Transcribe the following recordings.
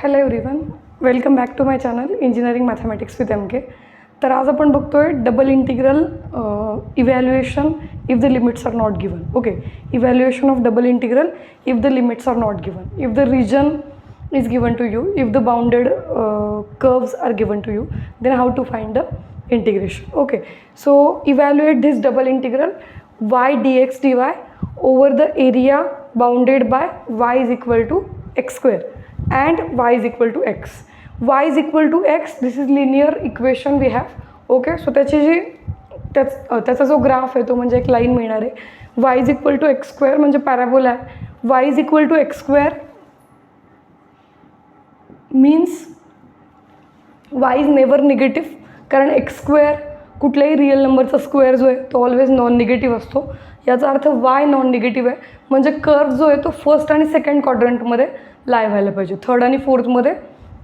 Hello everyone, welcome back to my channel engineering mathematics with M K. तर आज आपण बघतोय double integral evaluation if the limits are not given. Okay, evaluation of double integral if the limits are not given, if the region is given to you, if the bounded curves are given to you, then how to find the integration. Okay, so evaluate this double integral y dx dy over the area bounded by y is equal to x square and y is equal to x. Y is equal to x, this is linear equation we have. Okay, so त्याचा जो graph आहे तो म्हणजे एक line मिळणार आहे. y is equal to x square म्हणजे parabola आहे. y is equal to x square means y is never negative, कारण x स्क्वेअर कुठल्याही रिअल नंबरचा स्क्वेअर जो आहे तो ऑलवेज नॉन निगेटिव्ह असतो. याचा अर्थ y नॉन निगेटिव्ह आहे, म्हणजे कर्व जो आहे तो फर्स्ट आणि सेकंड क्वाड्रंटमध्ये लाय व्हायला पाहिजे. थर्ड आणि फोर्थमध्ये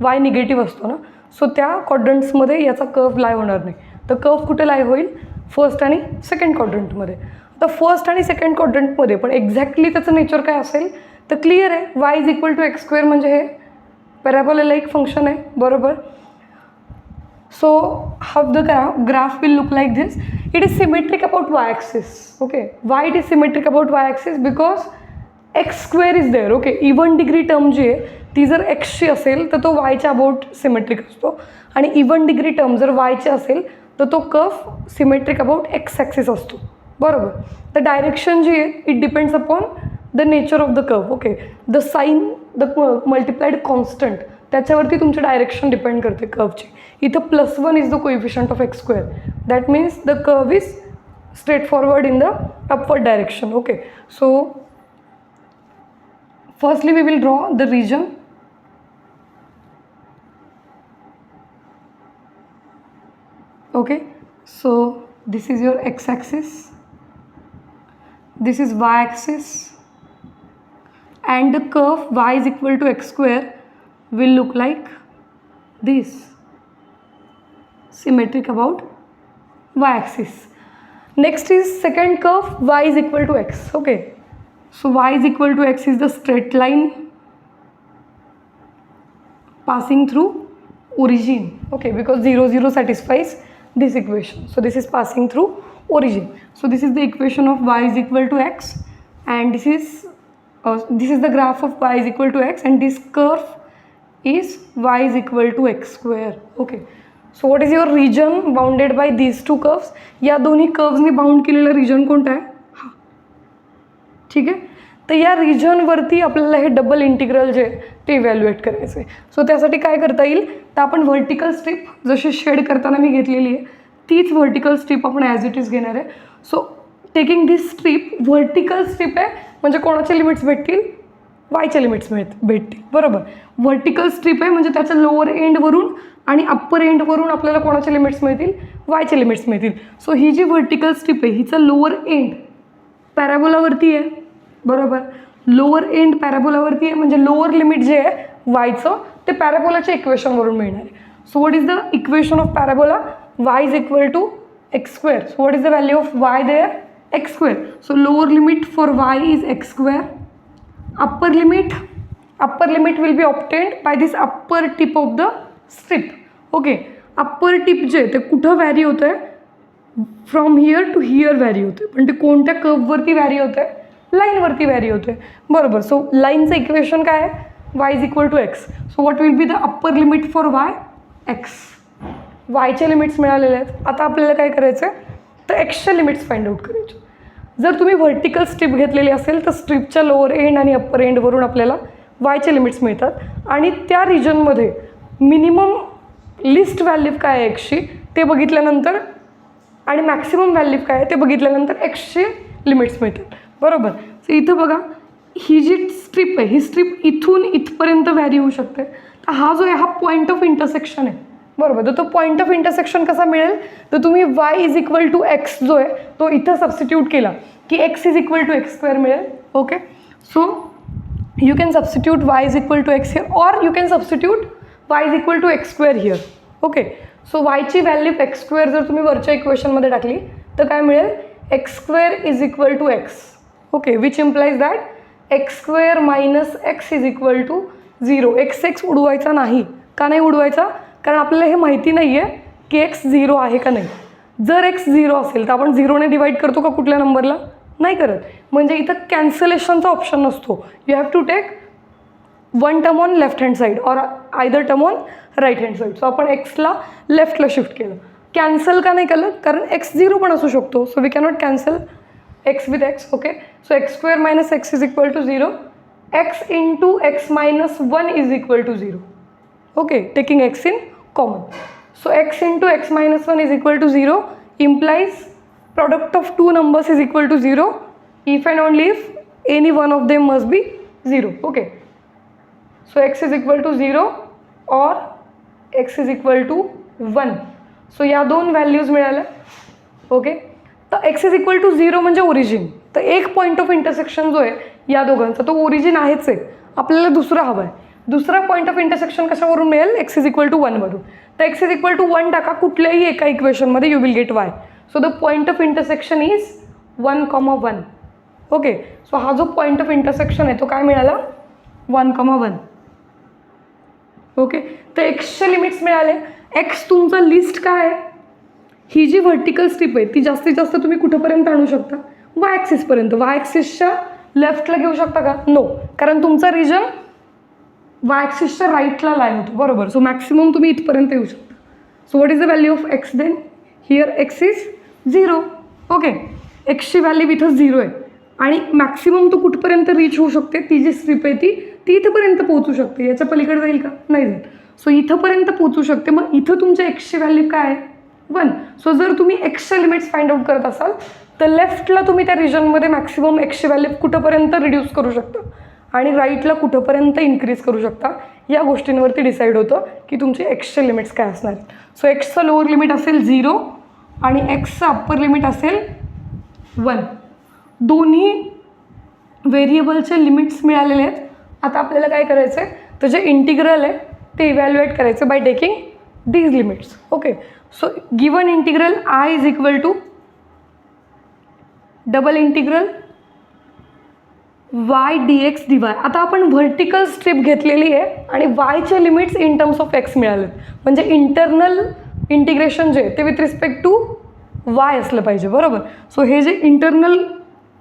y निगेटिव्ह असतो ना, सो त्या क्वाड्रंट्समध्ये याचा कर्व लाय होणार नाही. तर कर्व कुठे लाय होईल? फर्स्ट आणि सेकंड क्वाड्रंटमध्ये. आता फर्स्ट आणि सेकंड क्वाड्रंटमध्ये पण एक्झॅक्टली त्याचं नेचर काय असेल तर क्लिअर आहे. y is equal to x square म्हणजे हे पॅराबोला लाईक फंक्शन आहे, बरोबर. So how the graph will look like this. It is symmetric about y axis. Okay, why it is symmetric about y axis because x square is there. Okay, even degree term जी आहे ती जर एक्सची असेल तर तो वायच्या about symmetric असतो, आणि even degree term जर वायची असेल तर तो curve symmetric about x axis असतो, बरोबर. द डायरेक्शन जी आहे it depends upon the nature of the curve. Okay, the sign the multiplied constant त्याच्यावरती तुमची डायरेक्शन डिपेंड करते कर्वची. इथं +1 is the coefficient of x square, that means the curve is straight forward in the upward direction. Okay, so firstly we will draw the region. Okay, so this is your x-axis, this is y-axis, and the curve y is equal to x square will look like this, symmetric about y-axis. Next is second curve y is equal to x. Okay, so y is equal to x is the straight line passing through origin. Okay, because 0 0 satisfies this equation, so this is passing through origin. So this is the equation of y is equal to x, and this is the graph of y is equal to x, and this curve is y is equal to x square. Okay, so what is your region bounded by these two curves? या दोन्ही कर्व्सनी bound केलेला region कोणता आहे? हा, ठीक आहे. तर या रिजनवरती आपल्याला हे डबल इंटिग्रल जे ते इव्हॅल्युएट करायचं आहे. सो त्यासाठी काय करता येईल तर आपण व्हर्टिकल स्ट्रीप जशी शेड करताना मी घेतलेली आहे तीच व्हर्टिकल स्ट्रीप आपण ॲज इट इज घेणार आहे. सो टेकिंग दिस स्ट्रीप, व्हर्टिकल स्ट्रीप आहे म्हणजे कोणाचे लिमिट्स भेटतील? वायचे लिमिट्स भेटतील, बरोबर. व्हर्टिकल स्ट्रीप आहे म्हणजे त्याच्या लोअर एंडवरून आणि अप्पर एंडवरून आपल्याला कोणाचे लिमिट्स मिळतील? वायचे लिमिट्स मिळतील. सो ही जी व्हर्टिकल स्ट्रीप आहे हिचं लोअर एंड पॅराबोलावरती आहे, बरोबर. लोअर एंड पॅराबोलावरती आहे म्हणजे लोअर लिमिट जे आहे वायचं ते पॅराबोलाच्या इक्वेशनवरून मिळणार आहे. So what is the equation of parabola? Y is equal to x square. So what is the value of y there? X square. So lower limit for y is x square. Upper limit will be obtained by this upper tip of the strip. Okay, upper tip जे आहे ते कुठं vary होतं आहे? From here to here vary होते, पण ते कोणत्या कर्ववरती व्हॅरी होतं आहे? लाईनवरती व्हॅरी होते, बरोबर. सो लाईनचं इक्वेशन काय आहे? Y is equal to x. So what will be the upper limit for y? X. वायचे लिमिट्स मिळालेले आहेत. आता आपल्याला काय करायचं आहे तर एक्सच्या लिमिट्स फाइंड आउट करायचे. जर तुम्ही व्हर्टिकल स्ट्रीप घेतलेली असेल तर स्ट्रीपच्या लोअर एंड आणि अप्पर एंडवरून आपल्याला वायचे लिमिट्स मिळतात, आणि त्या रिजनमध्ये मिनिमम लिस्ट व्हॅल्यू काय आहे एक्सची ते बघितल्यानंतर आणि मॅक्सिमम व्हॅल्यू काय आहे ते बघितल्यानंतर एक्सचे लिमिट्स मिळतात, बरोबर. सो इथं बघा ही जी स्ट्रीप आहे ही स्ट्रीप इथून इथपर्यंत व्हॅरी होऊ शकते. तर हा जो आहे हा पॉईंट ऑफ इंटरसेक्शन आहे, बरोबर. तर तो पॉईंट ऑफ इंटरसेक्शन कसा मिळेल तर तुम्ही y is equal to x जो आहे तो इथं सबस्टिट्यूट केला की x is equal to x square मिळेल. Okay, so you can substitute y is equal to x here, or you can substitute y is equal to x square here. Okay, so वायची value x square जर तुम्ही वरच्या इक्वेशनमध्ये टाकली तर काय मिळेल? X square is equal to x. Okay, which implies that x square minus x is equal to 0. x उडवायचा नाही. का नाही उडवायचा? कारण आपल्याला हे माहिती नाही आहे की x 0 आहे का नाही. जर x 0 असेल तर आपण 0ने डिवाईड करतो का कुठल्या नंबरला? नाही करत. म्हणजे इथं कॅन्सलेशनचा ऑप्शन नसतो. You have to take one term on left hand side और either term on right hand side. So आपण एक्सला लेफ्टला शिफ्ट केलं. कॅन्सल का नाही केलं? कारण x 0 पण असू शकतो. So we cannot cancel x with x. Okay, so x² - x is equal to 0. x into x minus 1 is equal to 0. Okay, taking x in common. So x into x minus 1 is equal to 0 implies product of two numbers is equal to 0 if and only if any one of them must be 0. Okay, so x is equal to 0 or x is equal to 1. So या दोन values मिळाल्या. Okay, तर x is equal to 0 म्हणजे origin. तर एक point of intersection जो आहे या दोघांचा तो ओरिजिन आहेच आहे. आपल्याला दुसरा हवा आहे. दुसरा पॉईंट ऑफ इंटरसेक्शन कशावरून मिळेल? x इज इक्वल टू 1 वरून. तर x इज इक्वल टू 1 टाका कुठल्याही एका इक्वेशनमध्ये, you will gate y. So the point of intersection is 1,1. Okay, so हा जो पॉईंट ऑफ इंटरसेक्शन आहे तो काय मिळाला? 1,1. ओके, तर एक्सचे लिमिट्स मिळाले. एक्स तुमचं लिस्ट काय आहे? ही जी व्हर्टिकल स्ट्रिप आहे ती जास्तीत जास्त तुम्ही कुठंपर्यंत आणू शकता? वाय ॲक्सिसपर्यंत. वाय ॲक्सिसच्या लेफ्टला घेऊ शकता का? नो, कारण तुमचा रिजन वाय ॲक्सिसच्या राईटला लाय होतो. बरोबर. सो मॅक्सिमम तुम्ही इथपर्यंत येऊ शकता. So what is the value of x then? Here x is 0. Okay, एक्सची व्हॅल्यू इथं 0 आहे आणि मॅक्सिमम तो कुठपर्यंत रीच होऊ शकते? ती जी स्ट्रिप आहे ती इथंपर्यंत पोहोचू शकते. याच्या पलीकडे जाईल का? नाही जाईल. सो इथंपर्यंत पोहोचू शकते. मग इथं तुमच्या एक्सची व्हॅल्यू काय आहे? 1. सो जर तुम्ही एक्सचे लिमिट्स फाइंड आउट करत असाल तर लेफ्टला तुम्ही त्या रिजनमध्ये मॅक्सिमम एक्सची व्हॅल्यू कुठंपर्यंत रिड्यूस करू शकता आणि राईटला कुठंपर्यंत इन्क्रीज करू शकता या गोष्टींवरती डिसाईड होतं की तुमचे एक्सचे लिमिट्स काय असणार. सो एक्सचं लोअर लिमिट असेल 0 आणि एक्सचं अप्पर लिमिट असेल 1. दोन्ही व्हेरिएबलचे लिमिट्स मिळालेले आहेत. आता आपल्याला काय करायचं आहे? तर जे इंटिग्रल आहे ते इव्हॅल्युएट करायचं by taking these limits. Okay, so given integral I is equal to double integral y d x d y. आता आपण व्हर्टिकल स्ट्रिप घेतलेली आहे आणि वायचे limits in terms of x मिळालेत. म्हणजे इंटरनल इंटिग्रेशन जे ते विथ रिस्पेक्ट टू वाय असलं पाहिजे. बरोबर. सो हे जे इंटरनल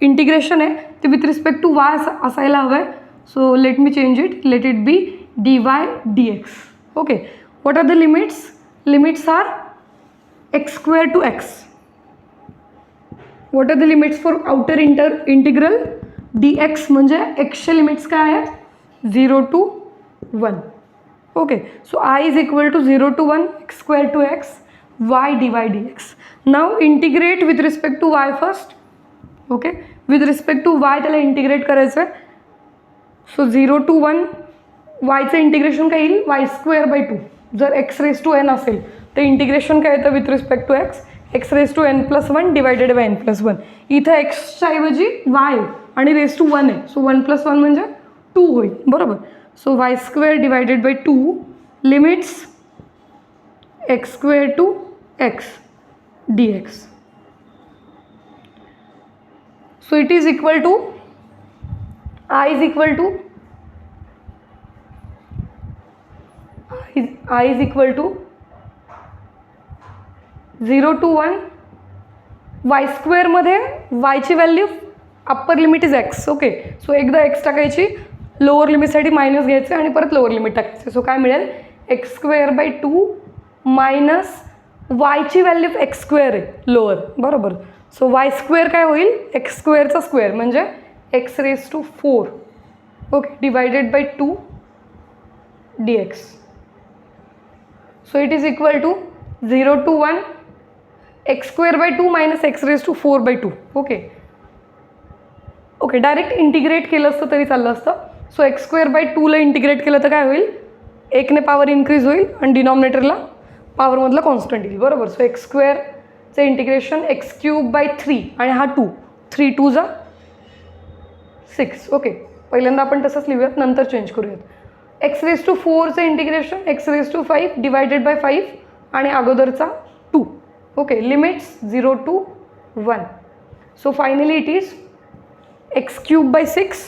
इंटिग्रेशन आहे ते विथ रिस्पेक्ट टू वाय असायला हवं आहे. So let me change it. Let it be d y d x. Okay, what are the limits? Limits are x² to x. What are the limits for outer integral dx? म्हणजे xचे limits काय आहेत? 0 to 1. Okay, so i is equal to 0 to 1 x² to x y dy dx. Now integrate with respect to y first. Okay, with respect to y त्याला integrate करायचं आहे. So 0 to 1 yचं integration काय येईल? y²/2. जर x⁻n असेल तर integration काय येतं with respect to x? x⁻n+1 divided by n+1. इथं एक्सच्या ऐवजी y आणि रेस टू 1 आहे. सो 1+1 म्हणजे 2 होईल. बरोबर. So y² divided by 2 limits x² to x dx. So it is equal to I is equal to 0 to 1 y² मध्ये yची value upper limit is x. Okay, so एकदा x टाकायची, lower लिमिटसाठी minus घ्यायचं आणि परत लोअर लिमिट टाकायचं. So काय मिळेल? x²/2 मायनस yची व्हॅल्यू x² आहे लोअर. बरोबर. सो y² काय होईल? x² स्क्वेअर म्हणजे x⁴. Okay, divided by 2 dx. So it is equal to 0 to 1 x²/2 minus x⁴/2. Okay okay, direct integrate केलं असतं तरी चाललं असतं. सो x²/2ला इंटिग्रेट केलं तर काय होईल? 1ने पॉवर इन्क्रीज होईल आणि डिनॉमिनेटरला पॉवरमधला कॉन्स्टंट येईल. बरोबर. सो x²चं इंटिग्रेशन x³/3 आणि हा 2, 3 2 जा 6. ओके, पहिल्यांदा आपण तसंच लिहूयात, नंतर चेंज करूयात. x⁴चं इंटिग्रेशन x⁵ डिवायडेड बाय 5 आणि अगोदरचा 2. Okay, limits 0 to 1. So finally it is x³/6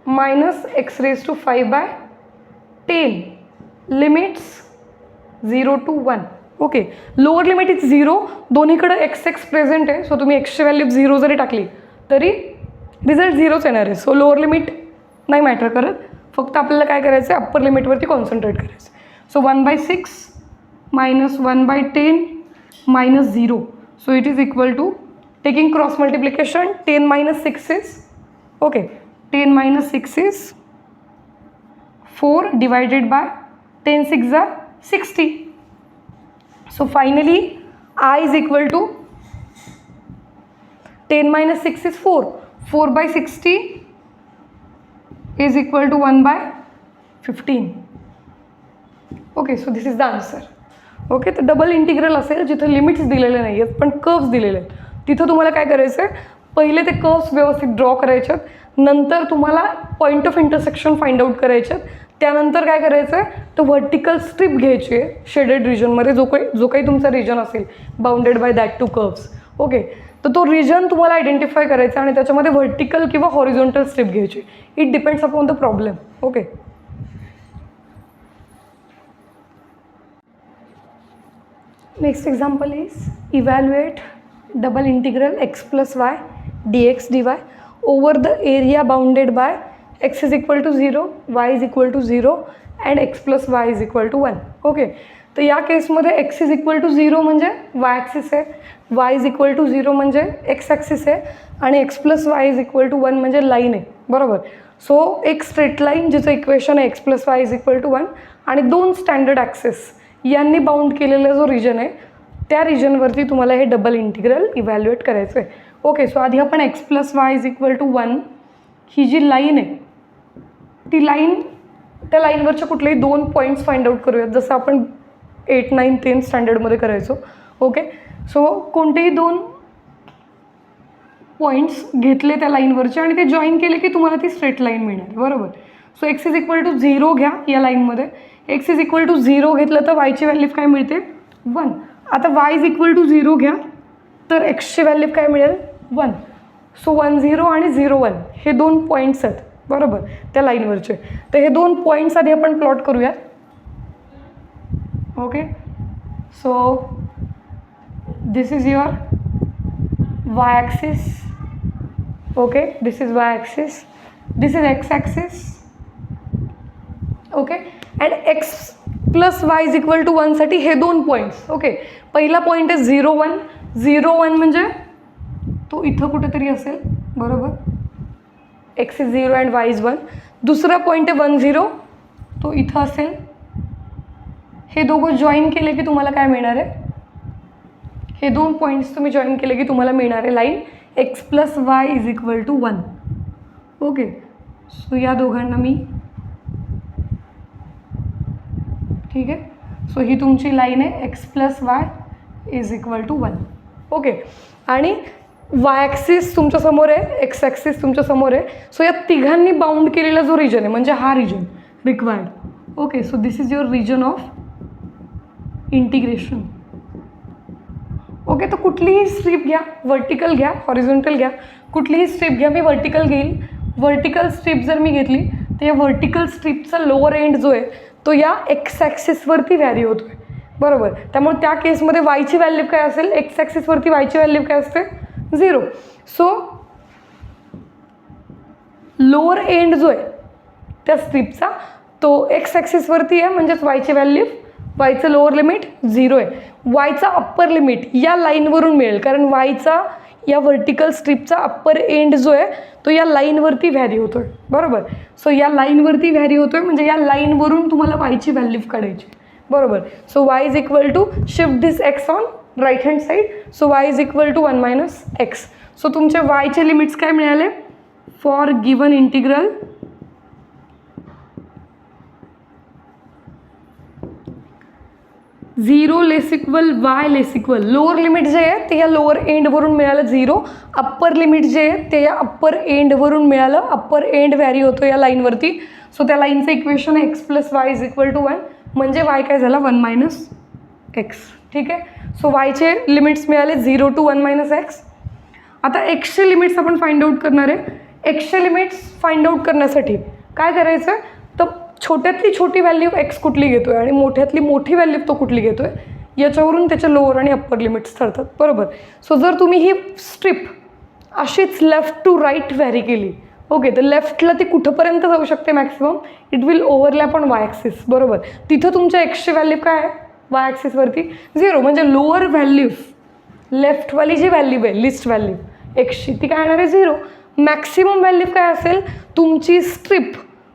minus x raised to 5/10 limits 0 to 1. Okay, lower limit is 0, दोन्हीकडे x प्रेझेंट आहे. सो तुम्ही एक्सची व्हॅल्यू 0 जरी टाकली तरी रिझल्ट 0च येणार आहे. सो लोअर लिमिट नाही मॅटर करत, फक्त आपल्याला काय करायचं आहे, अप्पर लिमिटवरती कॉन्सन्ट्रेट करायचं. So 1/6 minus 1/10 minus 0. So it is equal to, taking cross multiplication, 10 minus 6 is, okay, 10 minus 6 is 4 divided by 10 6 are 60. So finally I is equal to 10 minus 6 is 4. 4/60 is equal to 1/15. Okay, so this is the answer. Okay, तर double integral असेल जिथं limits दिलेले नाही आहेत पण curves दिलेले आहेत, तिथं तुम्हाला काय करायचं आहे, पहिले ते कर्व्स व्यवस्थित ड्रॉ करायचे आहेत, नंतर तुम्हाला point of intersection find out करायचे आहेत, त्यानंतर काय करायचं आहे, तर व्हर्टिकल स्ट्रिप घ्यायची आहे शेडेड रिजनमध्ये, जो काही तुमचा रिजन असेल bounded by that to curves. Okay, तर तो रिजन तुम्हाला आयडेंटिफाय करायचा आणि त्याच्यामध्ये व्हर्टिकल किंवा हॉरिझॉन्टल स्ट्रिप घ्यायची. It depends upon the problem. Okay, next example is evaluate double integral x plus y dx dy over the area bounded by x is equal to 0, y is equal to 0 and x plus y is equal to 1. Okay, तर या केसमध्ये x is equal to 0 म्हणजे y axis आहे, y is equal to 0 म्हणजे x axis आहे आणि x plus y is equal to 1 म्हणजे line आहे. बरोबर. सो एक स्ट्रेट लाईन जिचं इक्वेशन आहे x plus y is equal to 1 आणि दोन स्टँडर्ड ॲक्सिस यांनी बाउंड केलेला जो रिजन आहे त्या रिजनवरती तुम्हाला हे डबल इंटिग्रल इव्हॅल्युएट करायचं आहे. ओके, सो आधी आपण x plus y is equal to 1 ही जी लाईन आहे ती लाईन, त्या लाईनवरच्या कुठलेही दोन पॉईंट्स फाइंड आउट करूयात, जसं आपण 8, 9, 10 स्टँडर्डमध्ये करायचो. ओके, सो कोणतेही दोन पॉईंट्स घेतले त्या लाईनवरचे आणि ते जॉईन केले की तुम्हाला ती स्ट्रेट लाईन मिळणार. बरोबर. So x is equal to 0 घ्या या लाईनमध्ये, x is equal to 0 घेतलं तर y ची व्हॅल्यू काय मिळते, 1. आता y is equal to 0 घ्या तर x ची व्हॅल्यू काय मिळेल, 1. सो 1 0 आणि 0 1 हे दोन पॉईंट्स आहेत. बरोबर, त्या लाईनवरचे. तर हे दोन पॉईंट्स आधी आपण प्लॉट करूया. Okay, so this is your y axis. Okay, this is y axis, this is x axis. Okay, and x plus y is equal to 1 साठी हे दोन पॉईंट्स. ओके, पहिला पॉईंट आहे 0 1. 0 1 म्हणजे तो इथं कुठेतरी असेल. बरोबर, x is 0 and y is 1. दुसरा पॉईंट आहे 1 0, तो इथं असेल. हे दोघं जॉईन केले की तुम्हाला काय मिळणार आहे, हे दोन पॉईंट्स तुम्ही जॉईन केले की तुम्हाला मिळणार आहे line x plus y is equal to 1. Okay, so या दोघांना मी, ठीक आहे, सो ही तुमची लाईन आहे x plus y is equal to 1. Okay, आणि y ॲक्सिस तुमच्यासमोर आहे, x ॲक्सिस तुमच्यासमोर आहे. सो या तिघांनी बाउंड केलेला जो रिजन आहे म्हणजे हा region required. Okay, so this is your region of integration. Okay, तर कुठलीही स्ट्रीप घ्या, व्हर्टिकल घ्या, हॉरिझॉन्टल घ्या, कुठलीही स्ट्रीप घ्या. मी व्हर्टिकल घेईल. व्हर्टिकल स्ट्रीप जर मी घेतली तर या व्हर्टिकल स्ट्रीपचा लोअर एंड जो आहे तो या एक्स ॲक्सिसवरती व्हॅरी होतो आहे. बरोबर, त्यामुळे त्या केसमध्ये वायची व्हॅल्यू काय असेल, एक्स ॲक्सिसवरती वायची व्हॅल्यू काय असते, 0. सो लोअर एंड जो आहे त्या स्ट्रीपचा तो एक्स ॲक्सिसवरती आहे, म्हणजेच वायची व्हॅल्यू, वायचं लोअर लिमिट 0 आहे. वायचा अप्पर लिमिट या लाईनवरून मिळेल, कारण वायचा या व्हर्टिकल स्ट्रीपचा अप्पर एंड जो आहे तो या लाईनवरती व्हॅरी होतो आहे. बरोबर, सो या लाईनवरती व्हॅरी होतो आहे म्हणजे या लाईनवरून तुम्हाला वायची व्हॅल्यू काढायची. बरोबर, so y is equal to, shift this x on right hand side, so y is equal to 1 minus x. So तुमच्या वायचे लिमिट्स काय मिळाले, for given integral 0 less equal y less equal, lower limit जे आहे ते या lower एंडवरून मिळालं 0, upper limit जे आहे ते या अप्पर एंडवरून मिळालं. अप्पर एंड व्हॅरी होतो या लाईनवरती. सो त्या लाईनचं इक्वेशन आहे x plus y is equal to 1, म्हणजे वाय काय झाला 1 मायनस एक्स. ठीक आहे, सो वायचे लिमिट्स मिळाले 0 टू 1 मायनस एक्स. आता एक्सचे लिमिट्स आपण फाइंड आउट करणार आहे. एक्सचे लिमिट्स फाइंड आउट करण्यासाठी काय करायचं आहे, तर छोट्यातली छोटी व्हॅल्यू एक्स कुठली घेतो आहे आणि मोठ्यातली मोठी व्हॅल्यू तो कुठली घेतो आहे याच्यावरून त्याच्या लोअर आणि अप्पर लिमिट्स ठरतात, बरोबर. सो जर तुम्ही ही स्ट्रिप अशीच लेफ्ट टू राईट व्हॅरी केली, ओके, तर लेफ्टला ती कुठंपर्यंत जाऊ शकते maximum, it will overlap on Y axis, बरोबर. तिथं तुमच्या एक्सची व्हॅल्यू काय आहे वाय ॲक्सिसवरती 0, म्हणजे लोअर व्हॅल्यू लेफ्टवाली जी व्हॅल्यू आहे लिस्ट व्हॅल्यू एक्सची ती काय येणार आहे 0. मॅक्सिमम व्हॅल्यू काय असेल तुमची स्ट्रिप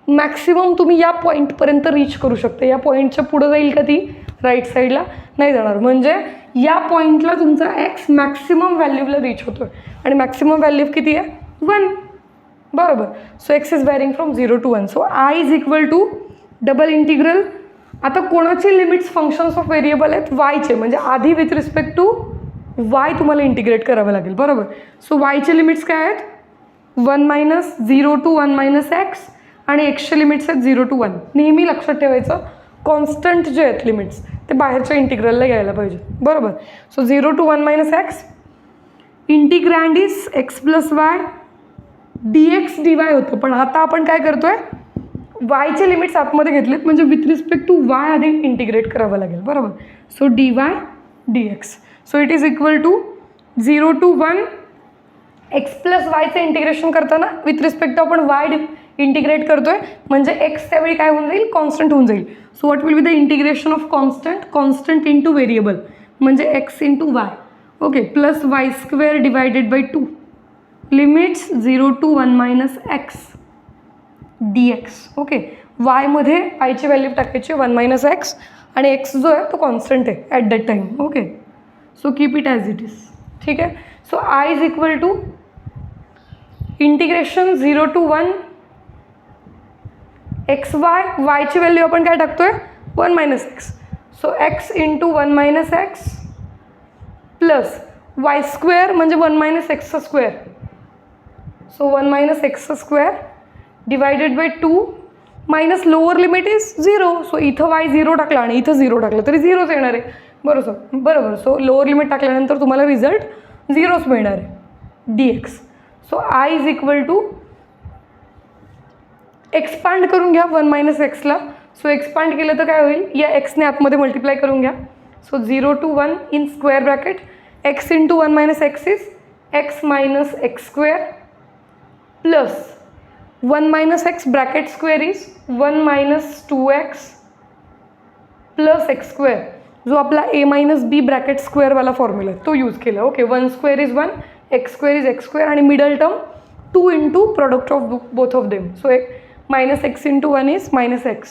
मॅक्सिमम तुम्ही या पॉईंटपर्यंत रीच करू शकते, या पॉईंटच्या पुढं जाईल का ती राईट साईडला नाही जाणार, म्हणजे या पॉईंटला तुमचा एक्स मॅक्सिमम व्हॅल्यूला रीच होतो आहे आणि मॅक्सिमम व्हॅल्यू किती आहे 1, बरोबर. So x is varying from 0 to 1. So I is equal to double integral. आता कोणाचे लिमिट्स फंक्शन्स ऑफ व्हेरिएबल आहेत वायचे, म्हणजे आधी विथ रिस्पेक्ट टू वाय तुम्हाला इंटिग्रेट करावं लागेल, बरोबर. सो वायचे लिमिट्स काय आहेत 1 - 0 to 1 - x आणि एक्सचे लिमिट्स आहेत 0 to 1. नेहमी लक्षात ठेवायचं कॉन्स्टंट जे आहेत लिमिट्स ते बाहेरच्या इंटिग्रलला घ्यायला पाहिजे, बरोबर. So 0 to 1 - x integrand is x + y dx dy होतं, पण आता आपण काय करतोय वायचे लिमिट्स आतमध्ये घेतलेत म्हणजे विथ रिस्पेक्ट टू वाय आधी इंटिग्रेट करावं लागेल, बरोबर. So dy dx. So it is equal to 0 to 1 x + yचं इंटिग्रेशन करताना विथ रिस्पेक्ट टू आपण वाय इंटिग्रेट करतोय म्हणजे एक्स त्यावेळी काय होऊन जाईल कॉन्स्टंट होऊन जाईल. So what will be the integration of constant into variable म्हणजे x into y, okay, plus y² divided by 2 limits 0 to 1 - x dx, okay. वायमध्ये आयची व्हॅल्यू टाकायची 1 - x आणि एक्स जो आहे तो कॉन्स्टंट आहे at that time, okay. So keep it as it is, ठीक आहे. So I is equal to integration 0 to 1 x वायची व्हॅल्यू आपण काय टाकतोय 1 - x. So x into 1 - x plus y² म्हणजे 1 - x². So 1 - x² divided by 2 minus lower limit is 0. So इथं y 0 टाकला आणि इथं 0 टाकलं तरी 0च येणार आहे, बरोबर. सो लोअर लिमिट टाकल्यानंतर तुम्हाला रिझल्ट 0च मिळणार आहे dx. So I is equal to expand करून घ्या 1 - x ला. सो एक्सपांड केलं तर काय होईल या एक्सने आतमध्ये मल्टिप्लाय करून घ्या. So 0 to 1 in square bracket x into 1 - x is x - x² plus 1 - x bracket square is 1 - 2x plus x², जो आपला a - b ब्रॅकेट स्क्वेअरवाला फॉर्म्युला आहे तो यूज केला, okay. 1² is 1, x² is x² आणि middle term 2 into product of both of them. So -x into 1 is -x,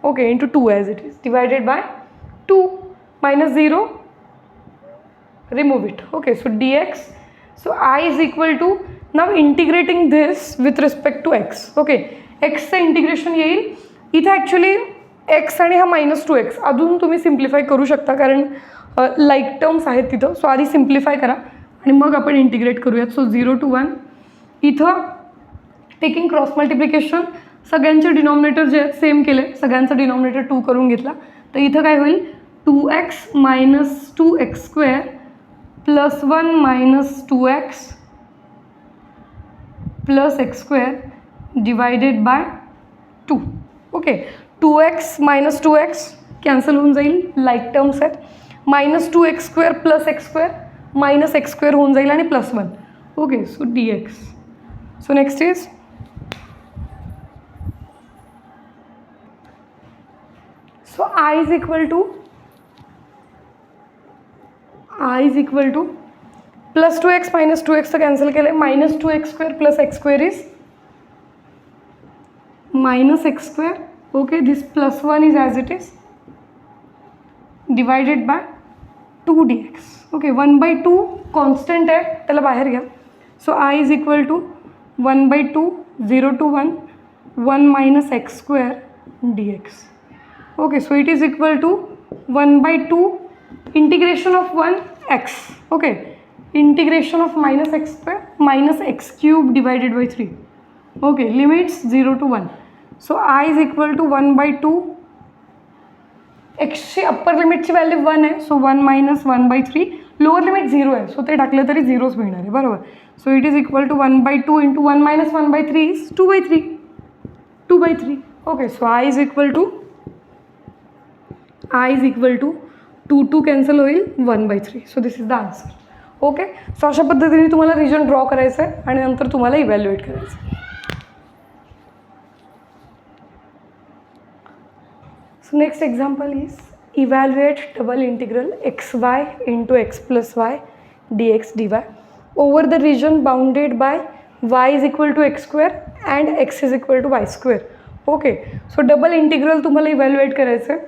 okay, into 2 as it is divided by 2 -0 remove it, okay. So dx, so I is equal to now integrating this with respect to x, okay. x चं integration येईल इथं actually x आणि हा -2x अजून तुम्ही simplify करू शकता कारण लाईक टर्म्स आहेत तिथं. सो आधी सिम्प्लिफाय करा आणि मग आपण इंटिग्रेट करूयात. सो 0 to 1 इथं टेकिंग क्रॉस मल्टिप्लिकेशन सगळ्यांचे डिनॉमिनेटर जे आहेत सेम केले, सगळ्यांचा डिनॉमिनेटर 2 करून घेतला तर इथं काय होईल 2x - 2x² plus 1 - 2x plus x² divided by 2, okay. 2x - 2x cancel होऊन जाईल, लाईक टर्म्स आहेत. -2x² plus x² minus x² होऊन जाईल आणि +1, okay. So dx. So next is so I is equal to plus 2x minus 2x तर cancel केलं आहे -2x² plus x² is -x², okay. This +1 is as it is divided by 2 dx, okay. 1/2 constant आहे त्याला बाहेर घ्या. So I is equal to 1/2 0 to 1 - x² dx, okay. So it is equal to 1/2 integration of 1x, okay, integration of -x² -x³ divided by 3, okay. Limits 0 to 1. So I is equal to 1/2 एक्सची upper लिमिटची value 1 आहे. So 1 - 1/3 lower limit 0 आहे. So ते टाकलं तरी 0च मिळणार आहे, बरोबर. So it is equal to 1/2 into 1 minus 1/3 is 2/3. 2/3. Okay, so I is equal to 2 cancel होईल 1/3. So this is the answer. Okay, so अशा पद्धतीने तुम्हाला रिजन ड्रॉ करायचं आहे आणि नंतर तुम्हाला इव्हॅल्युएट करायचं आहे. So next example is evaluate double integral xy into x plus y dx dy over the region bounded by y is equal to x square and x is equal to y square. Okay, so double integral तुम्हाला evaluate करायचं आहे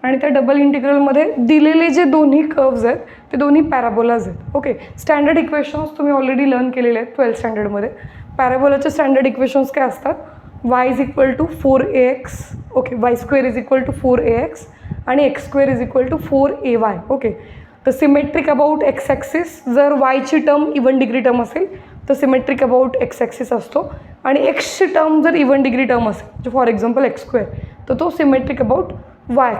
आणि त्या double इंटिग्रलमध्ये दिलेले जे दोन्ही कर्व्ज आहेत ते दोन्ही पॅराबोलाज आहेत. ओके, स्टँडर्ड इक्वेशन्स तुम्ही ऑलरेडी लर्न केलेले आहेत 12th स्टँडर्डमध्ये. पॅराबोलाचे स्टँडर्ड इक्वेशन्स काय असतात? y is equal to 4ax. Okay, y square is equal to 4ax आणि x square is equal to 4ay. Okay, तर सिमेट्रिक अबाउट एक्स ॲक्सिस, जर वायची term even degree term असेल तर सिमेट्रिक अबाउट एक्स ॲक्सिस असतो आणि एक्सची term जर इवन डिग्री टर्म असेल जे फॉर एक्झाम्पल एक्स स्क्वेअर तर तो सिमेट्रिक अबाउट वाय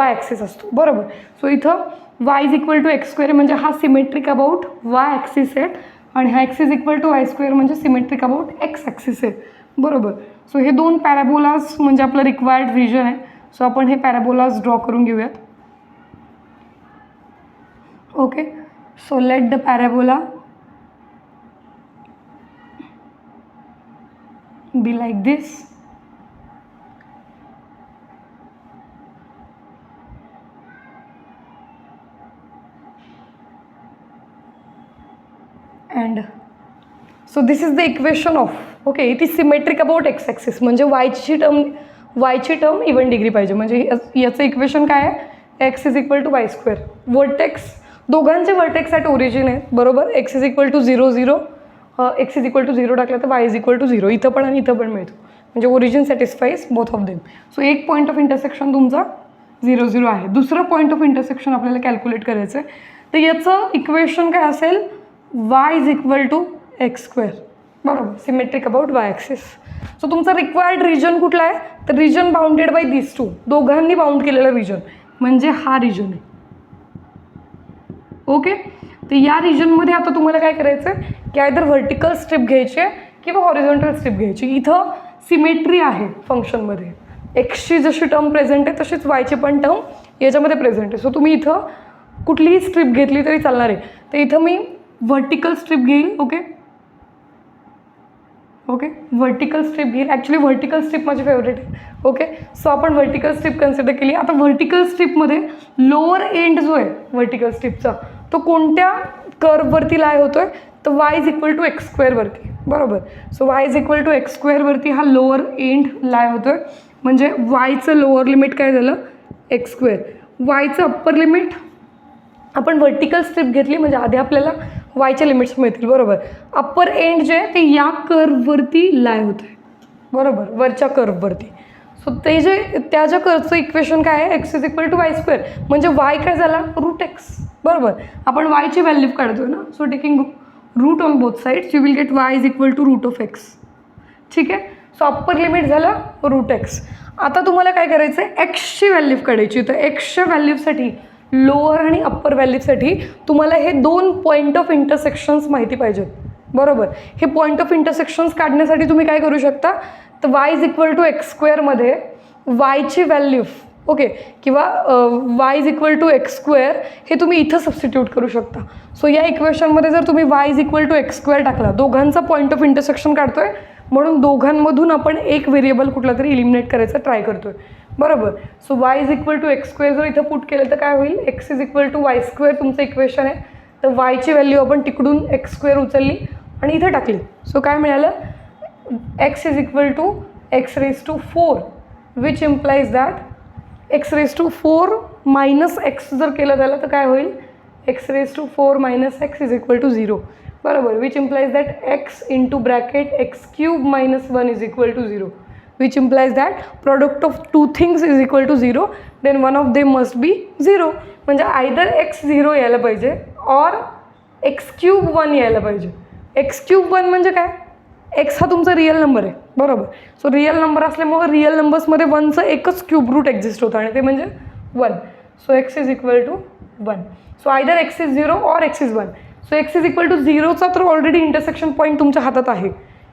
ॲक्सिस असतो. बरोबर, सो इथं y is equal to x square म्हणजे हा सिमेट्रिक अबाउट वाय ॲक्सिस आहे आणि हा x is equal to y square म्हणजे सिमेट्रिक अबाउट एक्स ॲक्सिस आहे. बरोबर, सो हे दोन पॅराबोलाज म्हणजे आपलं रिक्वायर्ड रिजन आहे. सो आपण हे पॅराबोलाज ड्रॉ करून घेऊयात. Okay, so let the parabola B like this. And so this is the equation of, okay, it is symmetric about x axis म्हणजे वायची टर्म इवन डिग्री पाहिजे. म्हणजे याचं इक्वेशन काय आहे? x is equal to y square. Vertex, दोघांचे vertex at origin आहेत. बरोबर, x is equal to 0 0, x is equal to 0 टाकलं तर y इज इक्वल टू 0 इथं पण आणि इथं पण मिळतो. म्हणजे origin satisfies both of them. So एक पॉईंट ऑफ इंटरसेक्शन तुमचा 0 0 आहे. दुसरं पॉईंट ऑफ इंटरसेक्शन आपल्याला कॅल्क्युलेट करायचं आहे. तर याचं इक्वेशन काय असेल? y is equal to x square. बरोबर, symmetric about y axis. So तुमचा रिक्वायर्ड रिजन कुठला आहे? तर region bounded by this two, दोघांनी बाउंड केलेला रिजन म्हणजे हा रिजन आहे. ओके, तर या रिजनमध्ये आता तुम्हाला काय करायचं आहे की आयदर व्हर्टिकल स्ट्रिप घ्यायची आहे किंवा हॉरिझॉन्टल स्ट्रिप घ्यायची. इथं सिमेट्री आहे फंक्शनमध्ये. एक्सची जशी टर्म प्रेझेंट आहे तशीच वायची पण टर्म याच्यामध्ये प्रेझेंट आहे. सो तुम्ही इथं कुठलीही स्ट्रिप घेतली तरी चालणार आहे. तर इथं मी व्हर्टिकल स्ट्रिप घेईल. ओके, व्हर्टिकल स्ट्रिप घेईल. ॲक्च्युली व्हर्टिकल स्ट्रिप माझी फेवरेट आहे. ओके, सो आपण व्हर्टिकल स्ट्रिप कन्सिडर केली. आता व्हर्टिकल स्ट्रिपमध्ये लोअर एंड जो आहे व्हर्टिकल स्ट्रिपचा तो कोणत्या कर्ववरती लाय होतो आहे? तर y is equal to x स्क्वेअरवरती. बरोबर, so y is equal to x स्क्वेअरवरती हा लोअर एंड लाय होतो आहे. म्हणजे वायचं लोअर लिमिट काय झालं? X square. वायचं अप्पर लिमिट आपण व्हर्टिकल स्ट्रिप घेतली म्हणजे आधी आपल्याला वायच्या लिमिट्स मिळतील. बरोबर, अप्पर एंड जे आहे ते या कर्ववरती लाय होतं आहे. बरोबर, वरच्या कर्ववरती. सो ते जे त्या ज्या कर्वचं इक्वेशन काय आहे? X is equal to y square म्हणजे वाय काय झाला? Root x. बरोबर, आपण वायची व्हॅल्यू काढतोय ना. So taking root on both sides you will get y is equal to root of x. ठीक आहे, सो अप्पर लिमिट झालं रूट एक्स. आता तुम्हाला काय करायचं आहे? एक्सची व्हॅल्यू काढायची. तर एक्सच्या व्हॅल्यूसाठी लोअर आणि अप्पर व्हॅल्यूसाठी तुम्हाला हे दोन पॉईंट ऑफ इंटरसेक्शन्स माहिती पाहिजेत. बरोबर, हे पॉईंट ऑफ इंटरसेक्शन्स काढण्यासाठी तुम्ही काय करू शकता? तर y is equal to x स्क्वेअरमध्ये वायची व्हॅल्यू, ओके, किंवा y is equal to x square हे तुम्ही इथं सबस्टिट्यूट करू शकता. सो या इक्वेशनमध्ये जर तुम्ही y is equal to x square टाकला, दोघांचा पॉईंट ऑफ इंटरसेक्शन काढतोय म्हणून दोघांमधून आपण एक व्हेरिएबल कुठला तरी इलिमिनेट करायचा ट्राय करतोय. बरोबर, so y is equal to x square जर इथं पुट केलं तर काय होईल? X is equal to y square तुमचं इक्वेशन आहे. तर वायची व्हॅल्यू आपण तिकडून एक्स स्क्वेअर उचलली आणि इथं टाकली. सो काय मिळालं? X is equal to x raise to 4 which implies that x raise to 4 minus x जर केलं त्याला तर काय होईल? X raise to 4 minus x is equal to 0. बरोबर, which implies that x into bracket x cube minus 1 is equal to 0. which implies that product of two things is equal to 0, then one of them must be 0. म्हणजे either x 0 यायला पाहिजे or x cube 1 यायला पाहिजे. x cube 1 म्हणजे काय? x हा तुमचा real number आहे. बरोबर, सो रिअल नंबर असल्यामुळे रिअल नंबर्समध्ये 1चं एकच क्यूब रूट एक्झिस्ट होतं आणि ते म्हणजे 1. So x is equal to 1. So either x is 0 or x is 1. So x is equal to 0चा तर ऑलरेडी इंटरसेक्शन पॉईंट तुमच्या हातात आहे.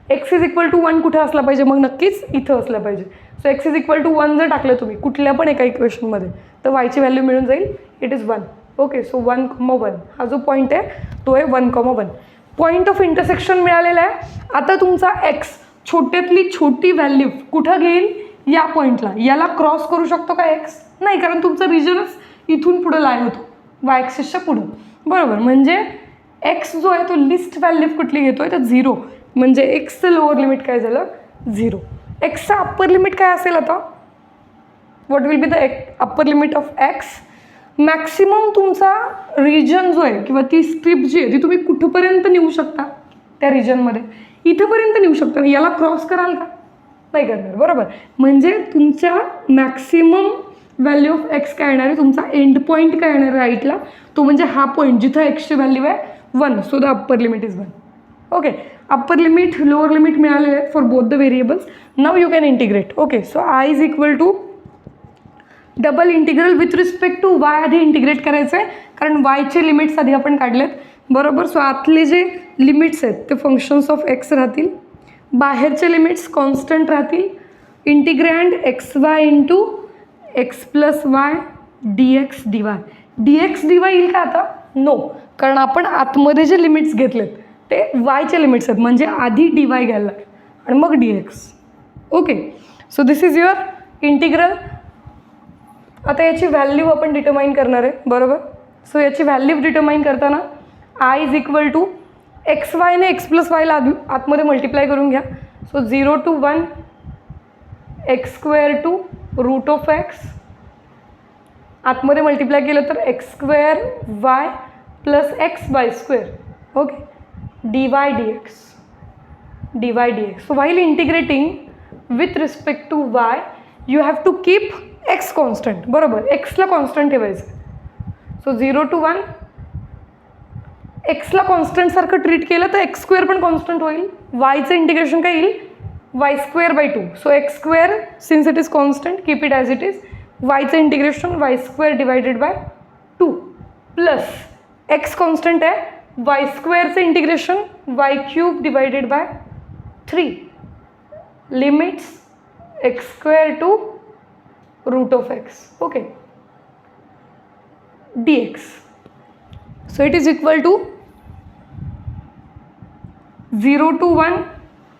एक्स इज इक्वल टू 1 कुठे असला पाहिजे, मग नक्कीच इथं असलं पाहिजे. So x is equal to 1 जर टाकलं तुम्ही कुठल्या पण एका इक्वेशनमध्ये तर वायची व्हॅल्यू मिळून जाईल, इट इज 1. ओके, सो 1,1 हा जो पॉईंट आहे तो आहे 1,1. पॉईंट ऑफ इंटरसेक्शन मिळालेला आहे. आता तुमचा एक्स छोट्यातली छोटी व्हॅल्यू कुठं घेईल, या पॉईंटला. याला क्रॉस करू शकतो का एक्स? नाही, कारण तुमचा रिजनच इथून पुढं लाय होतो वाय ॲक्सिसच्या पुढं, बरोबर. म्हणजे एक्स जो आहे तो लिस्ट व्हॅल्यू कुठली घेतोय तर 0. म्हणजे एक्सचं लोअर लिमिट काय झालं, 0. एक्सचं अप्पर लिमिट काय असेल आता, what will be the upper limit of x? Maximum तुमचा रिजन जो आहे किंवा ती स्ट्रिप जी आहे ती तुम्ही कुठंपर्यंत नेऊ शकता त्या रिजनमध्ये, इथंपर्यंत नेऊ शकता. याला क्रॉस कराल का? नाही करणार, बरोबर. म्हणजे तुमच्या मॅक्सिमम व्हॅल्यू ऑफ एक्स काय येणार आहे, तुमचा एंड पॉईंट काय येणार आहे राईटला, तो म्हणजे हा पॉईंट जिथं एक्सची व्हॅल्यू आहे 1. So the upper limit is 1. Okay, upper limit lower limit मिळालेले आहेत for both the variables. Now you can integrate. Okay, so I is equal to double integral with respect to y आधी integrate करायचं आहे, कारण वायचे limits आधी आपण काढलेत, बरोबर. सो आतले जे लिमिट्स आहेत ते फंक्शन्स ऑफ एक्स राहतील, बाहेरचे लिमिट्स कॉन्स्टंट राहतील. Integrand x Y into x plus Y d x d y. D x d Y येईल का आता? नो, कारण आपण आतमध्ये जे लिमिट्स घेतलेत ते वायचे लिमिट्स आहेत, म्हणजे आधी डी वाय घ्यायला लागेल आणि मग D x. Okay, so this is your integral. आता याची व्हॅल्यू आपण डिटरमाइन करणार आहे, बरोबर. सो याची व्हॅल्यू डिटरमाइन करताना I is equal to x वायने एक्स प्लस वायला आतमध्ये मल्टिप्लाय करून घ्या. So 0 to 1 x square to root of x, आतमध्ये मल्टिप्लाय केलं तर x square y plus x by square. Okay, d y d x, d y d x. So while integrating with respect to y you have to keep x constant, बरोबर. एक्सला constant ठेवायचं. So 0 to 1 एक्सला कॉन्स्टंटसारखं treat केलं तर x square पण constant होईल. वायचं integration काय येईल, y square by 2. So x square since it is constant keep it as it is. वायचं integration y square divided by 2 plus x constant आहे, वाय स्क्वेअरचं integration y cube divided by 3 limits x square to root of x. Okay, d x. So it is equal to 0 to 1.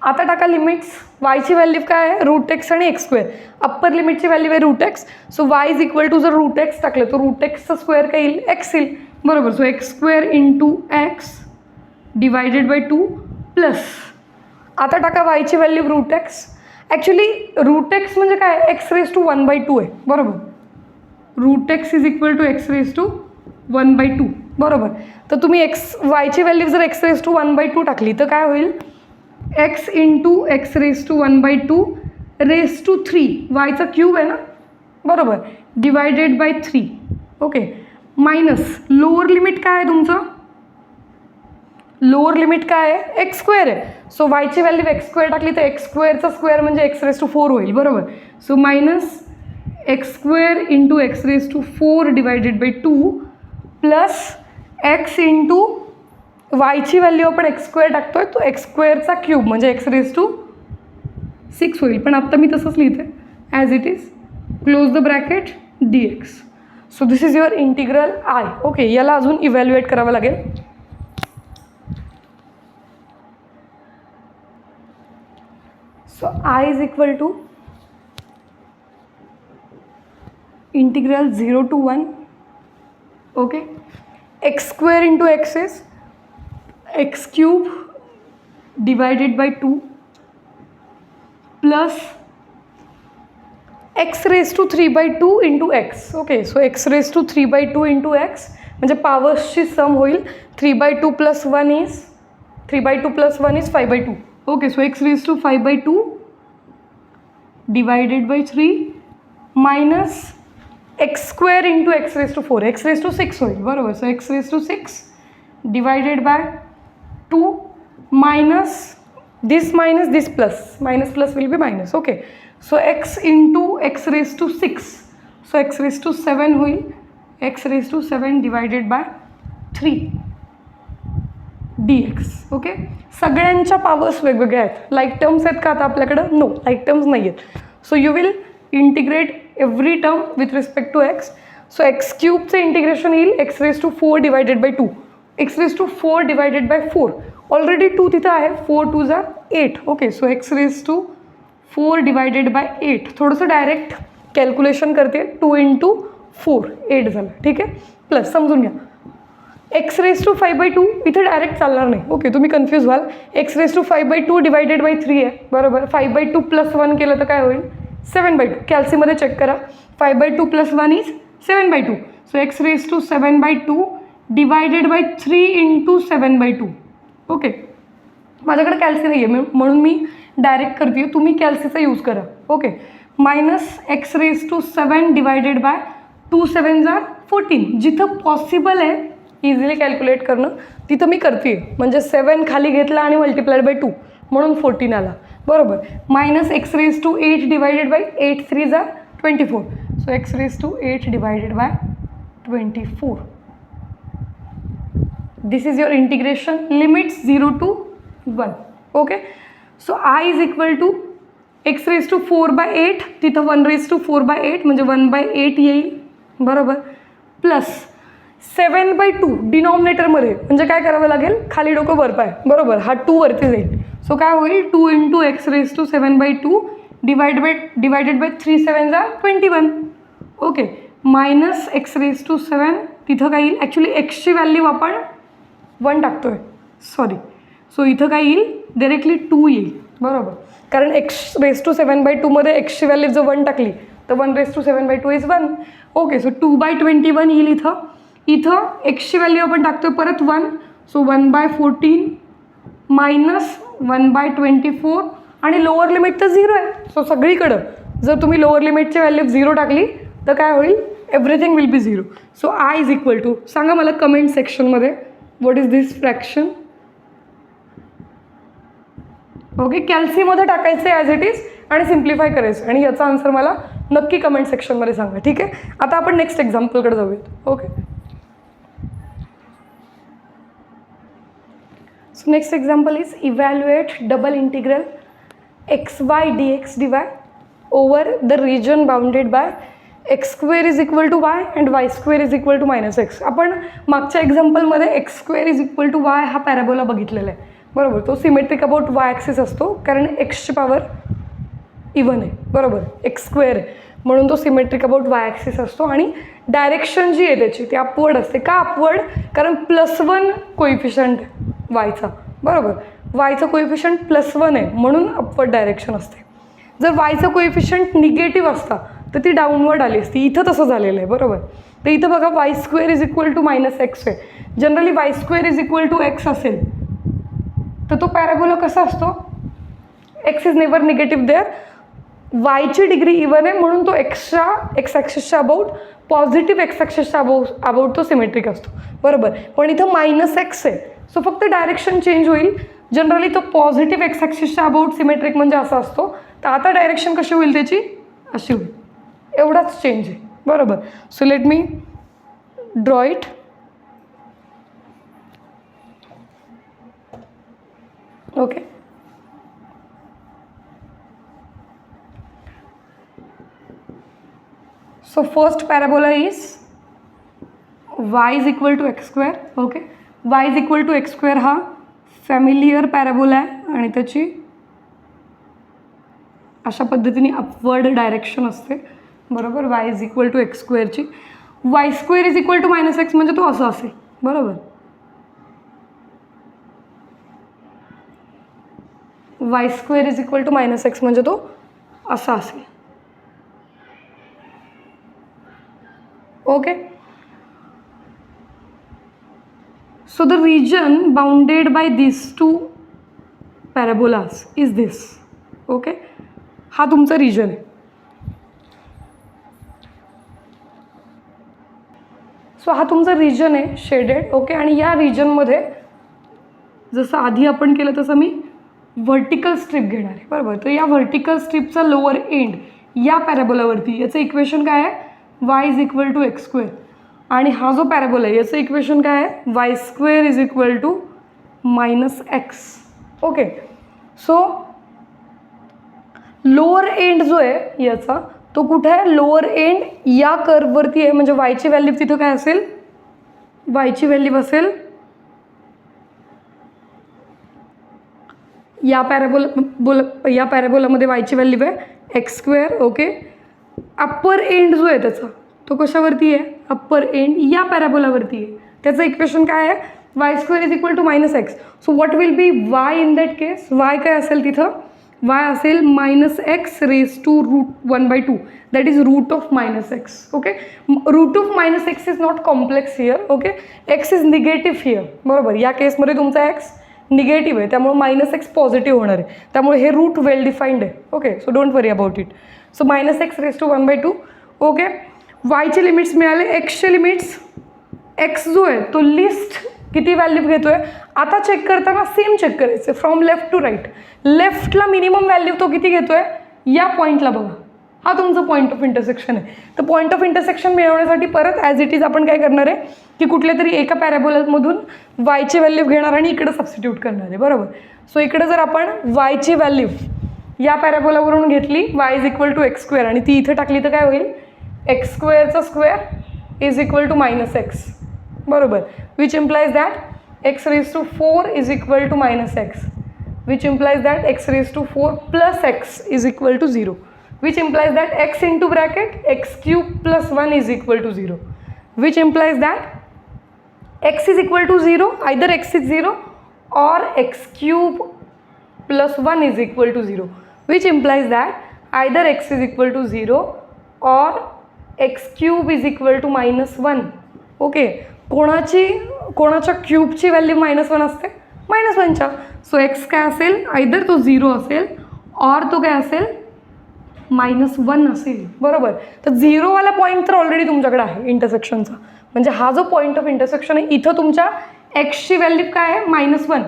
आता टाका limits. वायची value काय आहे, root x आणि x square. Upper लिमिटची value आहे root x. So y is equal to जर root x टाकलं तर रूट एक्सचा स्क्वेअर काय येईल, एक्स येईल, बरोबर. So x square into x divided by 2 plus आता टाका वायची value root x. Actually root x म्हणजे काय, एक्स रेज टू 1/2 आहे, बरोबर. Root x is equal to x raise to 1/2, बरोबर. तर तुम्ही एक्स वायची व्हॅल्यू जर एक्स रेज टू 1/2 टाकली तर काय होईल, x into x raise to 1/2 raise to 3, वायचा क्यूब आहे ना, बरोबर, divided by 3. Okay, minus lower limit काय आहे तुमचं, लोअर लिमिट काय आहे, एक्स स्क्वेअर आहे. सो वायची व्हॅल्यू एक्स स्क्वेअर टाकली तर एक्स स्क्वेअरचा स्क्वेअर म्हणजे एक्स रेज टू 4 होईल, बरोबर. So minus x square into x raise to 4 divided by 2 plus x into वायची व्हॅल्यू आपण एक्स स्क्वेअर टाकतोय तो एक्स स्क्वेअरचा क्यूब म्हणजे एक्स रेज टू 6 होईल. पण आत्ता मी तसंच लिहिते as it is, close the bracket d x. So this is your integral I. Okay, याला अजून इव्हॅल्युएट करावं लागेल. So I is equal to integral 0 to 1. Okay, x square into x is x cube divided by 2 plus x raise to 3/2 into x. Okay, so x raise to 3/2 into x म्हणजे पॉवर्सची sum होईल. 3/2 plus 1 is 3/2 plus 1 is 5/2. Okay, so x raise to 5/2 divided by 3 minus x square into x raise to 4, x raise to 6 होईल, बरोबर. So x raise to 6 divided by 2 minus this plus minus plus will be minus. Okay, so x into x raise to 6, so x raise to 7 होईल, x raise to 7 divided by 3 dx. Okay, सगळ्यांच्या powers वेगवेगळ्या आहेत. Like terms आहेत का आता आपल्याकडं? No, like terms नाही आहेत. So you will integrate every term with respect to x. So x क्यूबचं इंटिग्रेशन येईल x⁴ divided by 2, x⁴ divided by 4. Already 2 तिथं आहे, 4 2 जार 8. Okay, so x⁴ divided by 8. थोडंसं डायरेक्ट कॅल्क्युलेशन करते, 2 × 4 8 झालं. ठीक आहे, प्लस समजून घ्या. x⁵/2 इथे डायरेक्ट चालणार नाही. ओके, तुम्ही कन्फ्यूज व्हाल. x⁵/2 डिवायडेड बाय 3 आहे, बरोबर. 5/2 + 1 केलं तर काय होईल? 7/2. कॅल्सीमध्ये चेक करा, 5/2 + 1 is 7/2. So x⁵7/2 divided by 3 × 7/2. Okay, माझ्याकडे कॅल्सी नाही आहे म्हणून मी डायरेक्ट करते, तुम्ही कॅल्सीचा यूज करा. Okay, minus x⁷ divided by 2 7 जार 14. जिथं पॉसिबल आहे इझिली कॅल्क्युलेट करणं तिथं मी करते, म्हणजे 7 खाली घेतला आणि मल्टिप्लाइड बाय 2 म्हणून 14 आला, बरोबर. मायनस x⁸ डिवायडेड बाय 8 3 जार 24. So x⁸ divided by 24. This is your integration. Limits 0 to 1. Okay, so I is equal to x⁴/8, तिथं 1⁴/8 म्हणजे 1/8 येईल, बरोबर. प्लस 7/2 डिनॉमिनेटरमध्ये, म्हणजे काय करावं लागेल? खाली डोकं वर पाय, बरोबर. हा 2 वरती जाईल. सो काय होईल? 2 × x⁷ divided by 3 7 jar 21. Okay, minus x⁷, तिथं काय येईल? ॲक्च्युली एक्सची व्हॅल्यू आपण 1 टाकतो आहे, सॉरी. सो इथं काय येईल? डायरेक्टली 2 येईल, बरोबर. कारण x⁷ मध्ये एक्सची व्हॅल्यू जर 1 टाकली तर 1⁷ इज 1. ओके, सो 2/21 येईल इथं. इथं एक्सची व्हॅल्यू आपण टाकतो आहे परत 1. सो 1/14 मायनस 1/24 आणि लोअर लिमिट तर 0 आहे. सो सगळीकडं जर तुम्ही लोअर लिमिटची व्हॅल्यू 0 टाकली तर काय होईल? Everything will be 0. So I is equal to, सांगा मला कमेंट सेक्शनमध्ये, what is this fraction? Okay, कॅल्सीमध्ये टाकायचं आहे ॲज इट इज आणि सिम्प्लिफाय करायचं, आणि याचा आन्सर मला नक्की कमेंट सेक्शनमध्ये सांगा. ठीक आहे, आता आपण नेक्स्ट एक्झाम्पलकडे जाऊयात. Okay, so next example is evaluate double integral xy dx dy over the region bounded by x² is equal to y and y² is equal to -x. आपण मागच्या एक्झाम्पलमध्ये x² is equal to y हा parabola बघितलेला आहे, बरोबर. तो symmetric about y axis असतो, कारण एक्सची पॉवर इव्हन आहे, बरोबर. x² आहे म्हणून तो सिमेट्रिक अबाउट y ॲक्सिस असतो, आणि डायरेक्शन जी आहे त्याची ती अपवर्ड असते. का अपवर्ड? कारण +1 कोइफिशियंट वायचा, बरोबर. वायचं कोइफिशियंट +1 आहे म्हणून अपवर्ड डायरेक्शन असते. जर वायचं कोइफिशियंट निगेटिव्ह असता तर ती डाऊनवर्ड आली असती. इथं तसं झालेलं आहे, बरोबर. तर इथं बघा y² is equal to -x आहे. Generally y² is equal to x असेल तर तो पॅराबोला कसा असतो? x is never negative there. वायची डिग्री इव्हन आहे म्हणून तो एक्स ॲक्सिसच्या अबाउट, पॉझिटिव्ह एक्स ॲक्सिसच्या अबाउट तो सिमेट्रिक असतो, बरोबर. पण इथं -x आहे, सो फक्त डायरेक्शन चेंज होईल. जनरली तो पॉझिटिव्ह एक्स ॲक्सिसच्या अबाउट सिमेट्रिक म्हणजे असा असतो, तर आता डायरेक्शन कशी होईल त्याची? अशी होईल. एवढाच चेंज आहे, बरोबर. So let me draw it. Okay, so first parabola is y is equal to x². Okay, y is equal to x² हा फॅमिलियर पॅराबोला आहे आणि त्याची अशा पद्धतीने अपवर्ड डायरेक्शन असते, बरोबर. y is equal to x² ची. y² is equal to -x म्हणजे तो असं असेल, बरोबर. y² is equal to -x म्हणजे तो असा असेल. Okay, so the region bounded by this 2 parabolas is this. Okay, हा तुमचा रिजन आहे. सो हा तुमचा रिजन आहे शेडेड. ओके, आणि या रिजनमध्ये जसं आधी आपण केलं तसं मी व्हर्टिकल स्ट्रिप घेणार आहे, बरोबर. तर या व्हर्टिकल स्ट्रिपचा लोअर एंड या पॅराबोलावरती, याचं इक्वेशन काय आहे? y is equal to x². आणि हा जो पॅराबोला आहे याचं इक्वेशन काय आहे? y² is equal to minus x. Okay, so lower end जो आहे याचा तो कुठे आहे, लोअर एंड या कर्ववरती आहे. म्हणजे वायची व्हॅल्यू तिथं काय असेल, वायची व्हॅल्यू असेल या पॅराबोलामध्ये वायची व्हॅल्यू आहे x square. Okay, upper end जो आहे त्याचा तो कशावरती आहे, अप्पर एंड या पॅराबोलावरती आहे. त्याचं इक्वेशन काय आहे, y square is equal to minus x. So what will be y in that case, y काय असेल तिथं, वाय असेल minus x raise to √1/2, that is root of minus x. Okay, root of minus x is not complex here. Okay, x is negative here. बरोबर, या केसमध्ये तुमचा x negative आहे त्यामुळे मायनस एक्स पॉझिटिव्ह होणार आहे. त्यामुळे हे रूट वेल डिफाईंड आहे. Okay, so don't worry about it. So minus x raise to 1/2. Okay, वायचे लिमिट्स मिळाले, एक्सचे लिमिट्स, एक्स जो आहे तो लिस्ट किती व्हॅल्यू घेतोय आता चेक करताना सेम चेक करायचं फ्रॉम लेफ्ट टू राईट. लेफ्टला मिनिमम व्हॅल्यू तो किती घेतोय या पॉईंटला बघा, हा तुमचा पॉईंट ऑफ इंटरसेक्शन आहे. तर पॉईंट ऑफ इंटरसेक्शन मिळवण्यासाठी परत ॲज इट इज आपण काय करणार आहे की कुठल्या तरी एका पॅराबोलामधून वायची व्हॅल्यू घेणार आणि इकडे सबस्टिट्यूट करणार आहे. बरोबर, सो इकडे जर आपण वायची व्हॅल्यू या पॅराबोलावरून घेतली y is equal to x square आणि ती इथे टाकली तर काय होईल, एक्स स्क्वेअरचा square is equal to minus x. बरोबर, which implies that x raise to 4 is equal to minus x, which implies that x raise to 4 plus x is equal to 0, which implies that x into bracket x cube plus 1 is equal to 0, which implies that x is equal to 0, either x is 0 or x cube plus 1 is equal to 0, which implies that either x is equal to 0 or x cube is equal to -1. Okay, कोणाच्या क्यूबची value -1 असते, -1च्या. So x काय असेल, either तो 0 असेल और तो काय असेल -1 असेल. बरोबर, तर 0वाला पॉईंट तर ऑलरेडी तुमच्याकडे आहे इंटरसेक्शनचा. म्हणजे हा जो पॉईंट ऑफ इंटरसेक्शन आहे इथं तुमच्या एक्सची व्हॅल्यू काय आहे -1.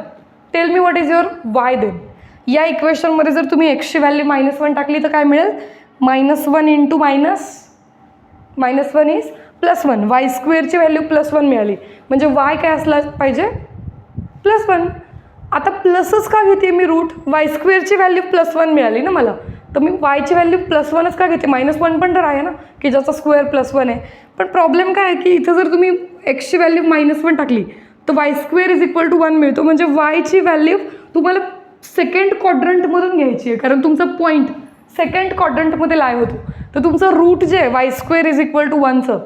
Tell me what is your y then. या इक्वेशनमध्ये जर तुम्ही एक्सची व्हॅल्यू -1 टाकली तर काय मिळेल, -1 इंटू -1 इज +1. वाय स्क्वेअरची व्हॅल्यू +1 मिळाली म्हणजे वाय काय असला पाहिजे, +1. आता प्लसच का घेते मी रूट, वाय स्क्वेअरची व्हॅल्यू +1 मिळाली ना मला, तर मी वायची व्हॅल्यू +1च का घेते, -1 पण तर आहे ना की ज्याचा स्क्वेअर +1 आहे. पण प्रॉब्लेम काय आहे की इथं जर तुम्ही एक्सची व्हॅल्यू -1 टाकली तर y square is equal to 1 मिळतो. म्हणजे वायची व्हॅल्यू तुम्हाला सेकंड क्वाड्रंटमधून घ्यायची आहे कारण तुमचा पॉईंट सेकंड क्वाड्रंटमध्ये लाय होतो. तर तुमचं रूट जे आहे y square is equal to 1चं,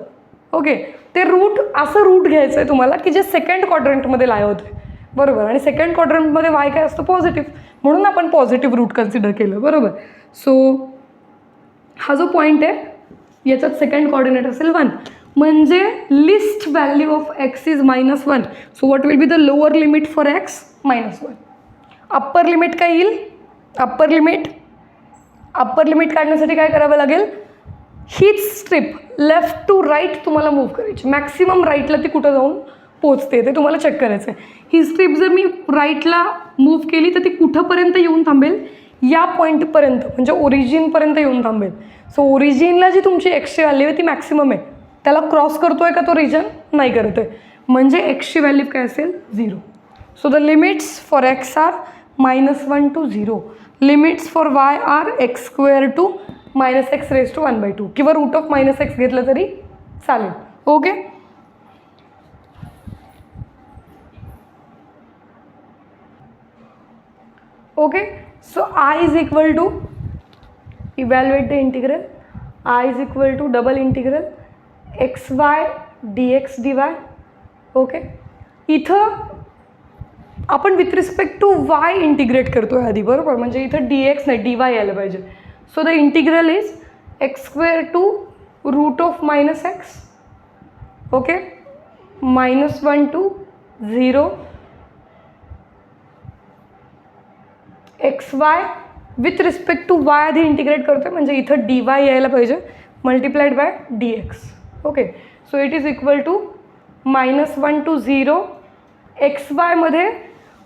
ओके, ते रूट असं रूट घ्यायचं आहे तुम्हाला की जे सेकंड क्वाड्रंटमध्ये लाय होतं. बरोबर, आणि सेकंड क्वाड्रंटमध्ये वाय काय असतं, पॉझिटिव्ह, म्हणून आपण पॉझिटिव्ह रूट कन्सिडर केलं. बरोबर, सो हा जो पॉईंट आहे याच्यात सेकंड कोऑर्डिनेट असेल 1, म्हणजे list value of x is -1. So what will be the lower limit for x, -1. Upper limit काय येईल, अप्पर लिमिट काढण्यासाठी काय करावं लागेल, हीच स्ट्रिप लेफ्ट टू राईट तुम्हाला मूव्ह करायची. मॅक्सिमम राईटला ती कुठं जाऊन पोचते ते तुम्हाला चेक करायचं आहे. ही स्ट्रिप जर मी राईटला मूव्ह केली तर ती कुठंपर्यंत येऊन थांबेल, या पॉईंटपर्यंत, म्हणजे ओरिजिनपर्यंत येऊन थांबेल. सो ओरिजिनला जी तुमची एक्सची व्हॅल्यू आहे ती मॅक्सिमम आहे, त्याला क्रॉस करतो आहे का तो रिजन, नाही करतो आहे, म्हणजे एक्सची व्हॅल्यू काय असेल, 0. So the limits for x are -1 to 0. Limits for y are x² to -x raise to 1/2 किंवा रूट ऑफ -x घेतलं तरी चालेल. Okay, okay, so I is equal to, evaluate the integral, I is equal to double integral xy dx dy. Okay, इथं आपण with respect to y integrate करतो आहे आधी. बरोबर, म्हणजे इथं dx नाही dy यायला पाहिजे. So the integral is x² to root of -x. Okay, -1 to 0 xy with respect to y आधी इंटिग्रेट करतो आहे म्हणजे इथं dy यायला पाहिजे multiplied by dx. Okay, so it is equal to -1 to 0 xy मध्ये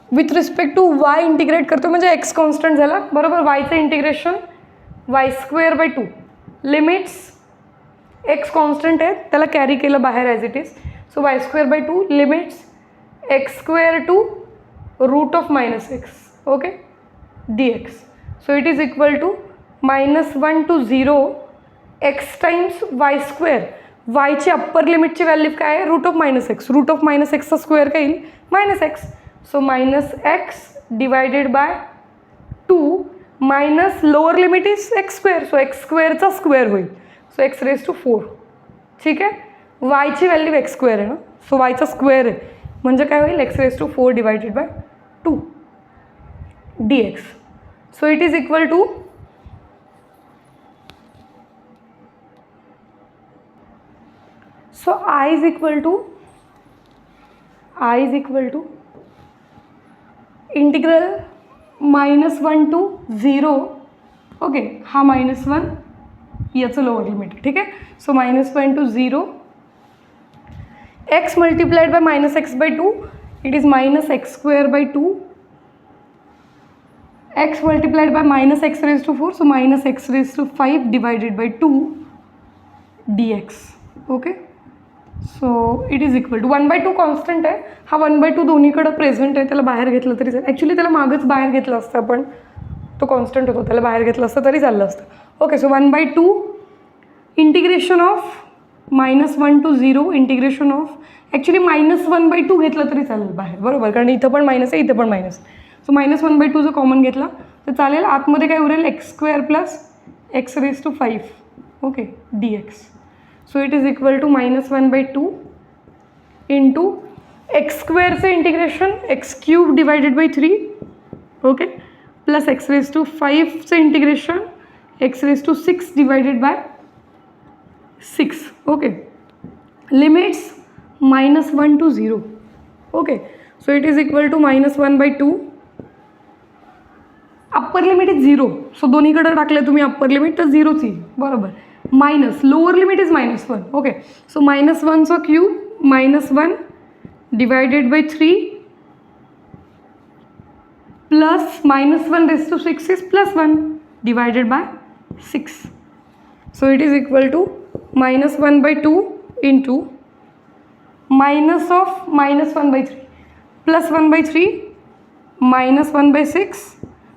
with respect to y integrate करतो म्हणजे x कॉन्स्टंट झाला. बरोबर, yचं integration y²/2 limits x constant आहे त्याला कॅरी केलं बाहेर as it is. So y²/2 limits x² to root of minus x, okay, dx. So it is equal to minus 1 to 0 x times y square. y ची upper लिमिटची value काय आहे? Root of minus x. Root of minus एक्सचा square काय येईल? Minus x. So minus x divided by 2 minus lower limit is x square. So x स्क्वेअरचा square होईल. So x raise to 4. ठीक आहे. वायची व्हॅल्यू एक्स स्क्वेअर आहे ना, so वायचा square आहे म्हणजे काय होईल? X raise to 4 divided by 2 dx. So it is equal to so I is equal to integral minus 1 to 0. Okay, हा -1 याचं लोअर लिमिट आहे. ठीक आहे. So -1 to 0 x multiplied by -x/2 it is -x²/2 x multiplied by -x⁴ so -x⁵ divided by 2 dx. Okay. So it is equal to 1/2 constant आहे. हा 1/2 दोन्हीकडं present आहे, त्याला बाहेर घेतलं तरी चालेल. ॲक्च्युली त्याला मागच बाहेर घेतलं असतं, पण तो कॉन्स्टंट होतो, त्याला बाहेर घेतलं असतं तरी चाललं असतं. Okay. So 1/2 integration of -1 to 0 integration of actually -1/2 घेतलं तरी चालेल बाहेर, बरोबर, कारण इथं पण मायनस आहे, इथं पण मायनस. सो -1/2 जर कॉमन घेतला तर चालेल. आतमध्ये काय उरेल? x² + x⁵. Okay, dx. So it is equal to -1/2 into x² integration x³ divided by 3. Okay, plus x⁵ integration x⁶ divided by 6. Okay, limits -1 to 0. Okay. So it is equal to -1/2. Upper limit is 0. सो दोन्हीकडे टाकले तुम्ही upper limit तर 0च येईल, बरोबर. Minus lower limit is -1. Okay. So -1चा cube -1 divided by 3 plus -1⁶ is +1 divided by 6. So it is equal to -1/2 into minus of -1/3 plus 1/3 -1/6.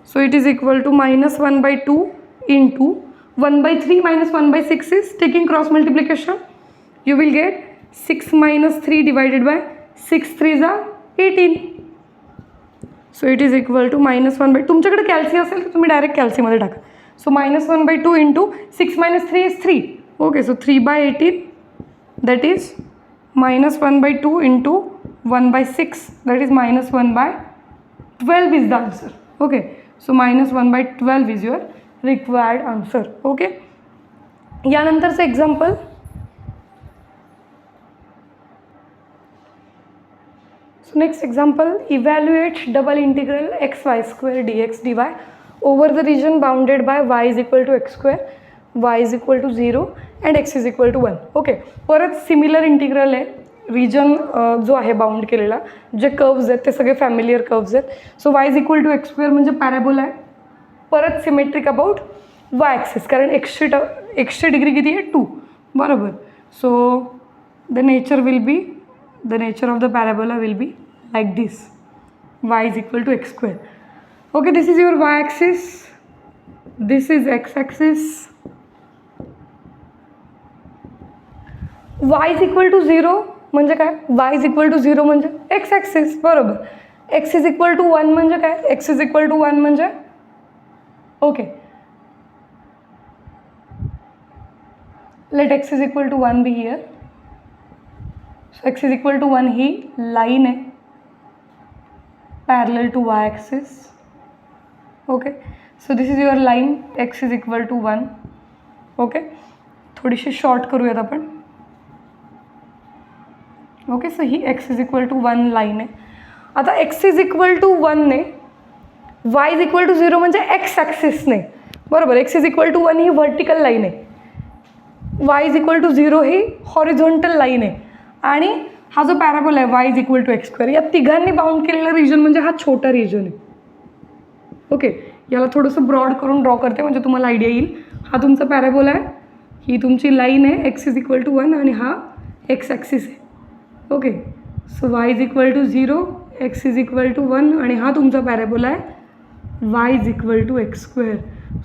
So it is equal to -1/2 into 1/3 minus 1/6 is taking cross multiplication. You will get 6 minus 3 divided by 6 3s are 18. So it is equal to -1/2. तुमच्याकडे कॅल्सी असेल तर तुम्ही direct कॅल्सीमध्ये टाका. So -1/2 into 6 minus 3 is 3. Okay. So 3/18 that is -1/2 into 1/6 that is -1/12 is the answer. Okay. So -1/12 is your required answer. Okay. यानंतरचं example, so next example, evaluate double integral x² dx dy over the region bounded by y is equal to x², y is equal to 0 and x is equal to 1. Okay. परत similar integral आहे. Region जो आहे bound केलेला, जे कर्व्ज आहेत ते सगळे familiar curves आहेत. So y is equal to x² म्हणजे पॅराबोला आहे. परत सिमेट्रिक अबाउट वाय ॲक्सिस, कारण एक्सची डिग्री किती आहे? 2, बरोबर. So the nature of the parabola will be like this. Y is equal to x². Okay. This is your y axis, this is x axis. Y is equal to 0 म्हणजे काय? Y is equal to 0 म्हणजे x axis, बरोबर. X is equal to 1 म्हणजे काय? X is equal to 1 म्हणजे okay, let x is equal to 1 be here. So x is equal to 1 ही line आहे parallel to y axis. Okay. So this is your line, x is equal to 1. Okay. थोडीशी short करूयात आपण. Okay. So ही x is equal to 1 line आहे. आता x is equal to 1 ने y is equal to 0 म्हणजे x ॲक्सिसने, बरोबर. x इज इक्वल टू 1 ही व्हर्टिकल लाईन आहे, y इज इक्वल टू 0 ही हॉरिझॉन्टल लाईन आहे, आणि हा जो पॅराबोला आहे y is equal to x², या तिघांनी बाउंड केलेला रिजन म्हणजे हा छोटा रिजन आहे. ओके. याला थोडंसं ब्रॉड करून ड्रॉ करते म्हणजे तुम्हाला आयडिया येईल. हा तुमचा पॅराबोला आहे, ही तुमची लाईन आहे x इज इक्वल टू 1 आणि हा एक्स ॲक्सिस आहे. Okay. So y is equal to 0, x is equal to 1 आणि हा तुमचा पॅराबोला आहे y is equal to x square.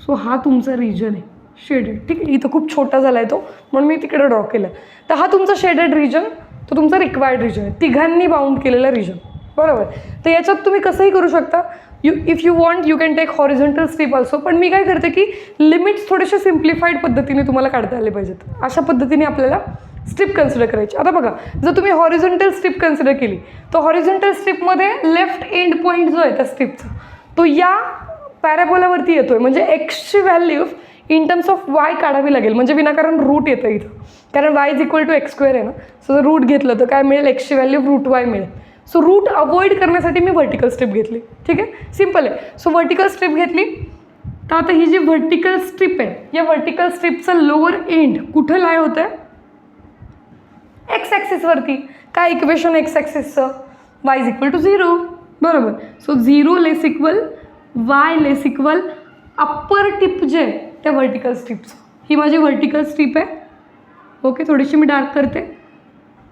So हा तुमचा रिजन आहे शेडेड. ठीक आहे, इथं खूप छोटा झाला आहे तो म्हणून मी तिकडे ड्रॉ केला. तर हा तुमचा शेडेड रिजन, तो तुमचा रिक्वायर्ड रिजन आहे, तिघांनी बाउंड केलेला रिजन. बरोबर. तर याच्यात तुम्ही कसंही करू शकता. If you want you can take horizontal strip also. पण मी काय करते की लिमिट्स थोडेसे सिम्प्लिफाईड पद्धतीने तुम्हाला काढता आले पाहिजेत. अशा पद्धतीने आपल्याला स्ट्रिप कन्सिडर करायची. आता बघा, जर तुम्ही हॉरिझॉन्टल स्ट्रिप कन्सिडर केली तर हॉरिझॉन्टल स्ट्रिपमध्ये लेफ्ट एंड पॉईंट जो आहे त्या स्ट्रिपचा तो या पॅराबोलावरती येतो आहे. म्हणजे एक्सची value in terms of y काढावी लागेल. म्हणजे विनाकारण रूट येतं इथं, कारण y is equal to x square आहे ना. सो जर रूट घेतलं तर काय मिळेल, एक्सची व्हॅल्यू रूट वाय मिळेल. सो रूट अवॉइड करण्यासाठी मी व्हर्टिकल स्ट्रिप घेतली. ठीक आहे, सिम्पल आहे. सो व्हर्टिकल स्ट्रिप घेतली. तर आता ही जी व्हर्टिकल स्ट्रिप आहे, या व्हर्टिकल स्ट्रिपचं लोअर एंड कुठं लाय होतं आहे, एक्स ॲक्सिसवरती. काय इक्वेशन एक्स ॲक्सिसचं, वाय इज इक्वल टू 0. बरोबर. So 0 less equal y less equal upper tip जे आहे त्या व्हर्टिकल स्ट्रिपचं. ही माझी व्हर्टिकल स्ट्रिप आहे. ओके, थोडीशी मी डार्क करते.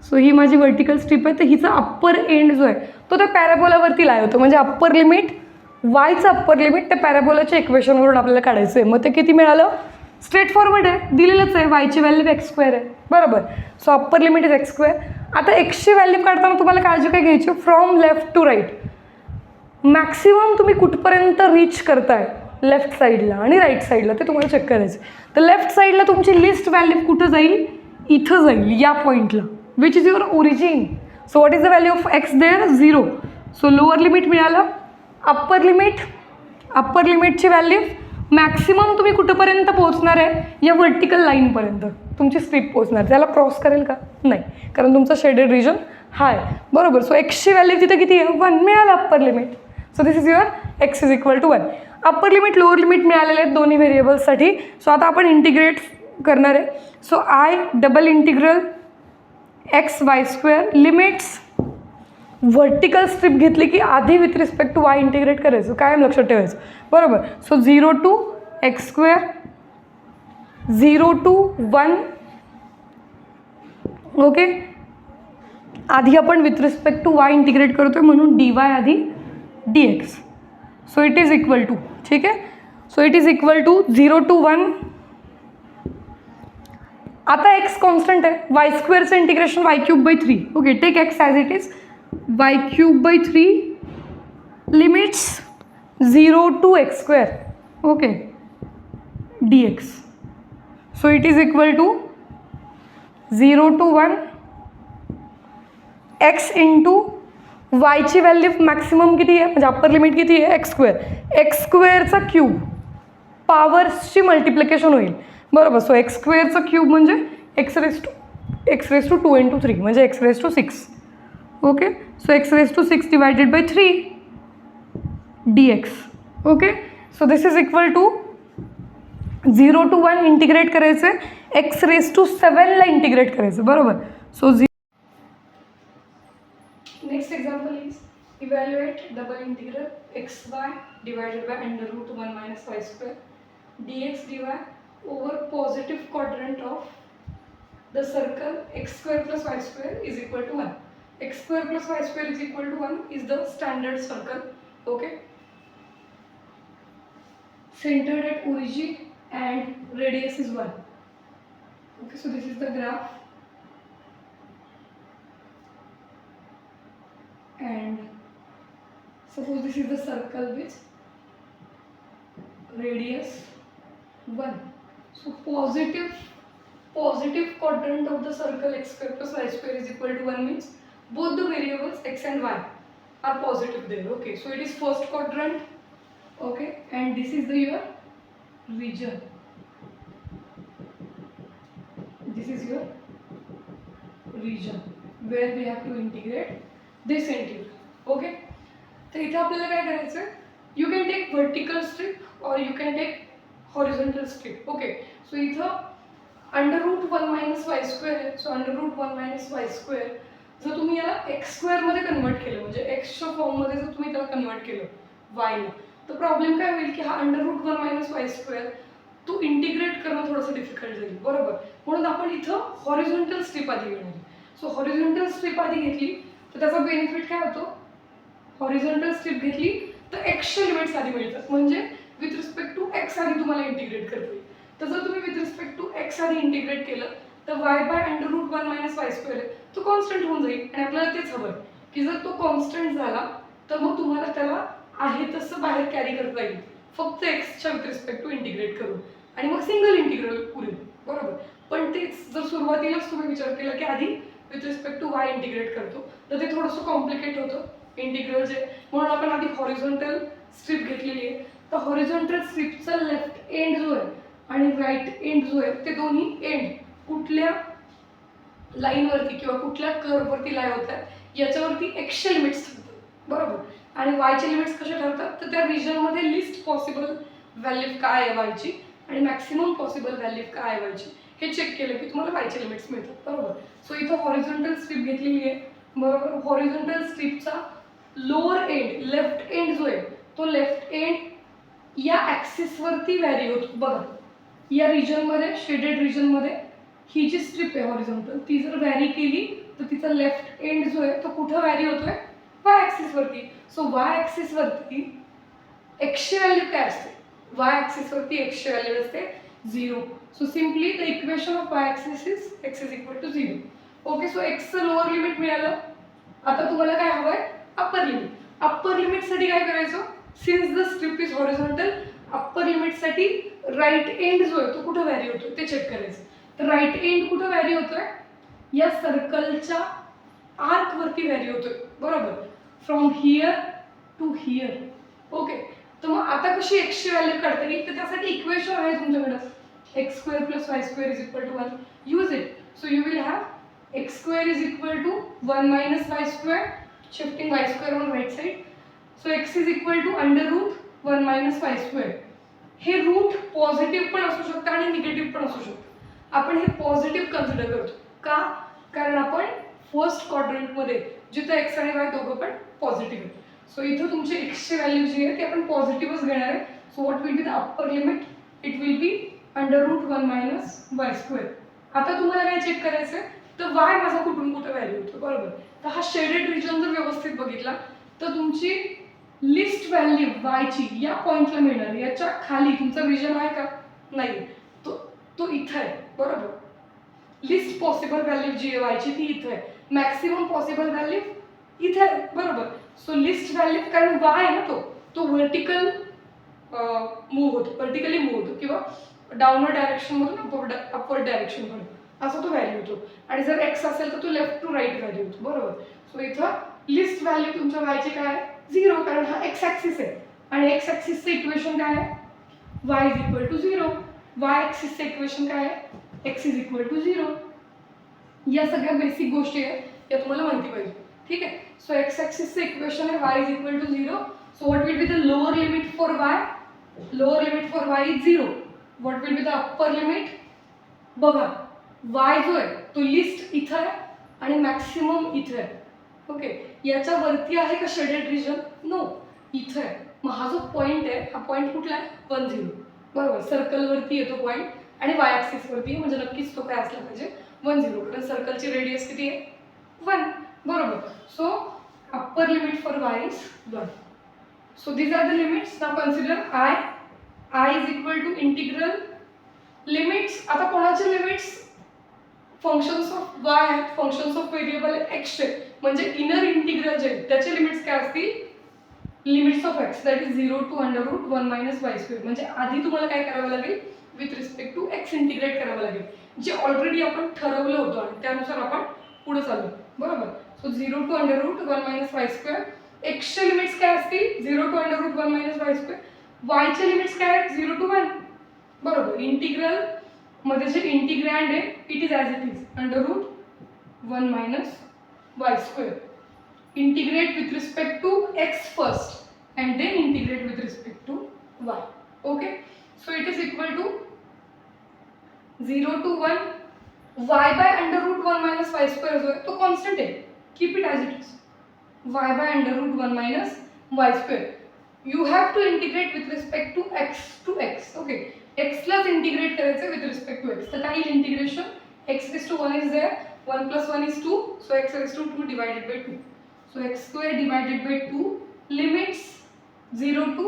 सो ही माझी व्हर्टिकल स्ट्रिप आहे. तर हिचा अप्पर एंड जो आहे तो त्या पॅराबोलावरती लाय होतो. म्हणजे अप्पर लिमिट वायचं अप्पर लिमिट त्या पॅराबोलाच्या इक्वेशनवरून आपल्याला काढायचं आहे. मग ते किती मिळालं, स्ट्रेट फॉरवर्ड आहे, दिलेलंच आहे, वायची व्हॅल्यू एक्स स्क्वेअर आहे. बरोबर. So upper limit is x square. आता एक्सची व्हॅल्यू काढताना तुम्हाला काळजी काय घ्यायची, from left to right maximum तुम्ही कुठपर्यंत रीच करताय लेफ्ट साईडला आणि राईट साईडला ते तुम्हाला चेक करायचं. तर लेफ्ट साईडला तुमची लिस्ट व्हॅल्यू कुठं जाईल, इथं जाईल, या पॉईंटला, which is your origin. So what is the value of x there, 0. So lower limit मिळालं. अप्पर लिमिटची व्हॅल्यू मॅक्सिमम तुम्ही कुठंपर्यंत पोहोचणार आहे, या व्हर्टिकल लाईनपर्यंत तुमची स्ट्रिप पोहोचणार. त्याला क्रॉस करेल का, नाही, कारण तुमचा शेडेड रिजन हा आहे. बरोबर. सो एक्सची व्हॅल्यू तिथे किती आहे, 1 मिळालं upper limit. So this is your x is equal to 1. Upper limit lower limit मिळालेले आहेत दोन्ही व्हेरिएबल्ससाठी. सो आता आपण इंटिग्रेट करणार आहे. So I double integral x y square limits. Vertical strip घेतली की आधी with respect to y integrate करायचं, कायम लक्षात ठेवायचं. बरोबर. So 0 to x square, 0 to 1. Okay, आधी आपण with respect to y integrate करतोय म्हणून डी वाय आधी d x. So it is equal to, ठीक आहे. So it is equal to 0 to 1. आता एक्स कॉन्स्टंट आहे, वाय स्क्वेअरचं integration y cube by 3. Okay, take x as it is y cube by 3 limits 0 to x square. Okay, d x. So it is equal to 0 to 1 x into वायची value maximum किती आहे, म्हणजे upper limit किती आहे, x square. X स्क्वेअरचा cube पॉवर्सची multiplication होईल. बरोबर. सो एक्स स्क्वेअरचा क्यूब म्हणजे एक्स रेस टू 2 इंटू 3 म्हणजे x raise to 6. Okay. So x raise to 6 divided by 3 d x. Okay. So this is equal to 0 to 1 integrate करायचं आहे, x raise to 7ला integrate करायचं. बरोबर. So next example is evaluate double integral x y divided by under root 1 minus y square d x d y over positive quadrant of the circle x square plus y square is equal to 1. X square plus y square is equal to 1 is the standard circle. Okay. Centered at origin and radius is 1. Okay, so this is the graph. And suppose this is the circle with radius 1. So positive quadrant of the circle x square plus y square is equal to 1 means both the variables x and y are positive there. Okay, so it is first quadrant. Okay, and this is the your region. This is your region where we have to integrate this integral. Okay, तर इथे आपल्याला काय करायचं आहे, you can take vertical strip or you can take horizontal strip. Okay, so इथं under root 1 minus y square आहे. So under root 1 minus y square जर तुम्ही याला एक्स स्क्वेअरमध्ये कन्वर्ट केलं, म्हणजे एक्सच्या फॉर्ममध्ये जर तुम्ही त्याला कन्वर्ट केलं वायला, तर प्रॉब्लेम काय होईल की हा under root 1 minus y square तो इंटिग्रेट करणं थोडंसं डिफिकल्ट जाईल. बरोबर. म्हणून आपण इथं हॉरिझॉन्टल स्ट्रिप आधी घेणार. सो हॉरिझॉन्टल स्ट्रिप आधी घेतली तर त्याचा बेनिफिट काय होतो, हॉरिझॉन्टल स्ट्रिप घेतली तर एक्सचे लिमिट्स आधी मिळतात, म्हणजे विथ रिस्पेक्ट टू एक्स आधी तुम्हाला इंटिग्रेट करता येईल. तर जर तुम्ही विथ रिस्पेक्ट टू एक्स आधी इंटिग्रेट केलं तर y by under root 1 minus y square आहे तो कॉन्स्टंट होऊन जाईल. आणि आपल्याला तेच हवं आहे की जर तो कॉन्स्टंट झाला तर मग तुम्हाला त्याला आहे तसं बाहेर कॅरी करता येईल फक्त एक्सच्या विथ रिस्पेक्ट टू इंटिग्रेट करून, आणि मग सिंगल इंटिग्रल पुरेल. बरोबर. पण तेच जर सुरुवातीलाच तुम्ही विचार केला की आधी with respect to y integrate करतो तर ते थोडंसं कॉम्प्लिकेट होतं इंटिग्रल जे, म्हणून आपण आधी हॉरिझॉन्टल स्ट्रिप घेतलेली आहे. तर हॉरिझॉन्टल स्ट्रिपचा लेफ्ट एंड जो आहे आणि राईट एंड जो आहे ते दोन्ही एंड कुठल्या लाईनवरती किंवा कुठल्या कर्ववरती लाय होतात याच्यावरती एक्सचे लिमिट्स ठरतात. बरोबर. आणि वायचे लिमिट्स कसे ठरतात तर त्या रिजनमध्ये लिस्ट पॉसिबल व्हॅल्यू काय आहे वायची आणि मॅक्सिमम पॉसिबल व्हॅल्यू काय आहे वायची हे चेक केलं की तुम्हाला वायचे लिमिट्स मिळतात. बरोबर. सो इथं हॉरिझॉन्टल स्ट्रिप घेतलेली आहे. बरोबर. हॉरिझॉन्टल स्ट्रिपचा लोअर एंड लेफ्ट एंड जो आहे तो लेफ्ट एंड या ॲक्सिसवरती व्हॅरी होतो. बघा या रिजनमध्ये शेडेड रिजनमध्ये ही जी स्ट्रिप आहे हॉरिझॉन्टल ती जर व्हॅरी केली तर तिचा लेफ्ट एंड जो आहे तो कुठं व्हॅरी होतोय वाय ॲक्सिसवरती. सो वाय ॲक्सिसवरती एक्सची व्हॅल्यू काय असते, वाय ॲक्सिसवरती एक्सची व्हॅल्यू असते 0. So simply the equation of y axis is x is equal to 0. Okay. So एक्सचं लोअर लिमिट मिळालं. आता तुम्हाला काय हवं आहे अप्पर लिमिट. अप्पर लिमिटसाठी काय करायचं, since the strip is horizontal upper लिमिटसाठी राईट एंड जो आहे तो कुठं व्हॅरी होतो ते चेक करायचं. तर राईट एंड कुठं व्हॅरी होतोय या सर्कलच्या आर्कवरती व्हॅरी होतोय. बरोबर. From here to here. Okay. तर मग आता कशी एक्सची व्हॅल्यू काढता येईल तर त्यासाठी इक्वेशन आहे तुमच्याकडं x square plus y square is equal to 1. Use it. So you will have x square is equal to 1 minus y square shifting y square on right side. So x is equal to under root 1 minus y square. हे root positive पण असू शकतं आणि negative पण असू शकतं. आपण हे पॉझिटिव्ह कन्सिडर करतो का, कारण आपण फर्स्ट क्वाड्रंटमध्ये जिथं एक्स आणि वाय दोघं पण पॉझिटिव्ह आहे. सो इथं तुमची एक्सची व्हॅल्यू जी आहे ती आपण पॉझिटिव्हच घेणार आहे. So what will be the upper limit, it will be under root 1 minus y square. आता तुम्हाला काय चेक करायचं आहे तर वाय माझा कुठून कुठं व्हॅल्यू होतो. बरोबर. तर हा शेडेड रिजन जर व्यवस्थित बघितला तर तुमची लिस्ट व्हॅल्यू वायची या पॉईंटला मिळणार. याच्या खाली तुमचा विजन आहे का, नाही, तो इथं आहे. बरोबर. लिस्ट पॉसिबल व्हॅल्यू जी आहे वायची ती इथं आहे. मॅक्सिमम पॉसिबल व्हॅल्यू इथे आहे. बरोबर. सो लिस्ट व्हॅल्यू, कारण वाय आहे ना तो व्हर्टिकल मूव्ह होतो, व्हर्टिकली मूव्ह होतो किंवा डाऊनवर्ड डायरेक्शनमधून अपवर्ड डायरेक्शनमध्ये असा तो व्हॅल्यू होतो. आणि जर एक्स असेल तर तो लेफ्ट टू राईट व्हॅल्यू होतो. बरोबर. सो इथं लिस्ट व्हॅल्यू तुमच्या वायची काय आहे 0, कारण हा एक्स ॲक्सिस आहे आणि एक्स ॲक्सिसचं इक्वेशन काय आहे y is equal to 0. Y ॲक्सिसचं इक्वेशन काय आहे एक्स इज इक्वल टू 0. या सगळ्या बेसिक गोष्टी आहेत या तुम्हाला माहिती पाहिजे. ठीक आहे. सो एक्स ॲक्सिसचं इक्वेशन आहे y is equal to 0. So what will be the lower limit for y, lower limit for y is 0. What will be the upper limit, बघा वाय जो आहे तो लिस्ट इथं आहे आणि मॅक्सिमम इथं आहे. ओके. याच्या वरती आहे का शेडेड रिजन, नो, इथं आहे. मग हा जो पॉईंट आहे हा पॉईंट कुठला आहे 1 0. बरोबर. सर्कलवरती येतो पॉईंट आणि वाय ॲक्सिसवरती म्हणजे नक्कीच तो काय असला पाहिजे 1 0, कारण सर्कलची रेडियस किती आहे 1. बरोबर. So upper limit for y is 1. So these are the limits. Now consider I is equal to integral limits. आता कोणाचे लिमिट्स, फंक्शन्स ऑफ वाय आहेत, फंक्शन्स ऑफ व्हेरिएबल एक्सचे, म्हणजे इनर इंटिग्रल जे त्याचे लिमिट्स काय असतील limits of x that is 0 to under root 1 minus y square. म्हणजे आधी तुम्हाला काय करावं लागेल with respect to x integrate करावं लागेल, जे ऑलरेडी आपण ठरवलं होतं आणि त्यानुसार आपण पुढे चालू. बरोबर. So 0 to under root 1 minus y square. एक्सचे लिमिट्स काय असतील 0 to under root 1 minus y square. वायचे लिमिट्स काय आहेत 0 टू 1. बरोबर. इंटिग्रल मध्ये जे इंटिग्रँड आहे it is as it is under root 1 minus y square. Integrate with respect to x first and then integrate with respect to y. Okay. So it is equal to 0 to 1 y by under root 1 minus y square जो आहे तो constant आहे, keep it as it is. Y by under root 1 minus y square. You have to integrate with respect to x. Okay. एक्सलाच integrate करायचं with respect to x. तर काय येईल integration, x raise to 1 is there, 1 + 1 is 2, so x raised to 2 divided by 2. So x square divided by 2 limits 0 to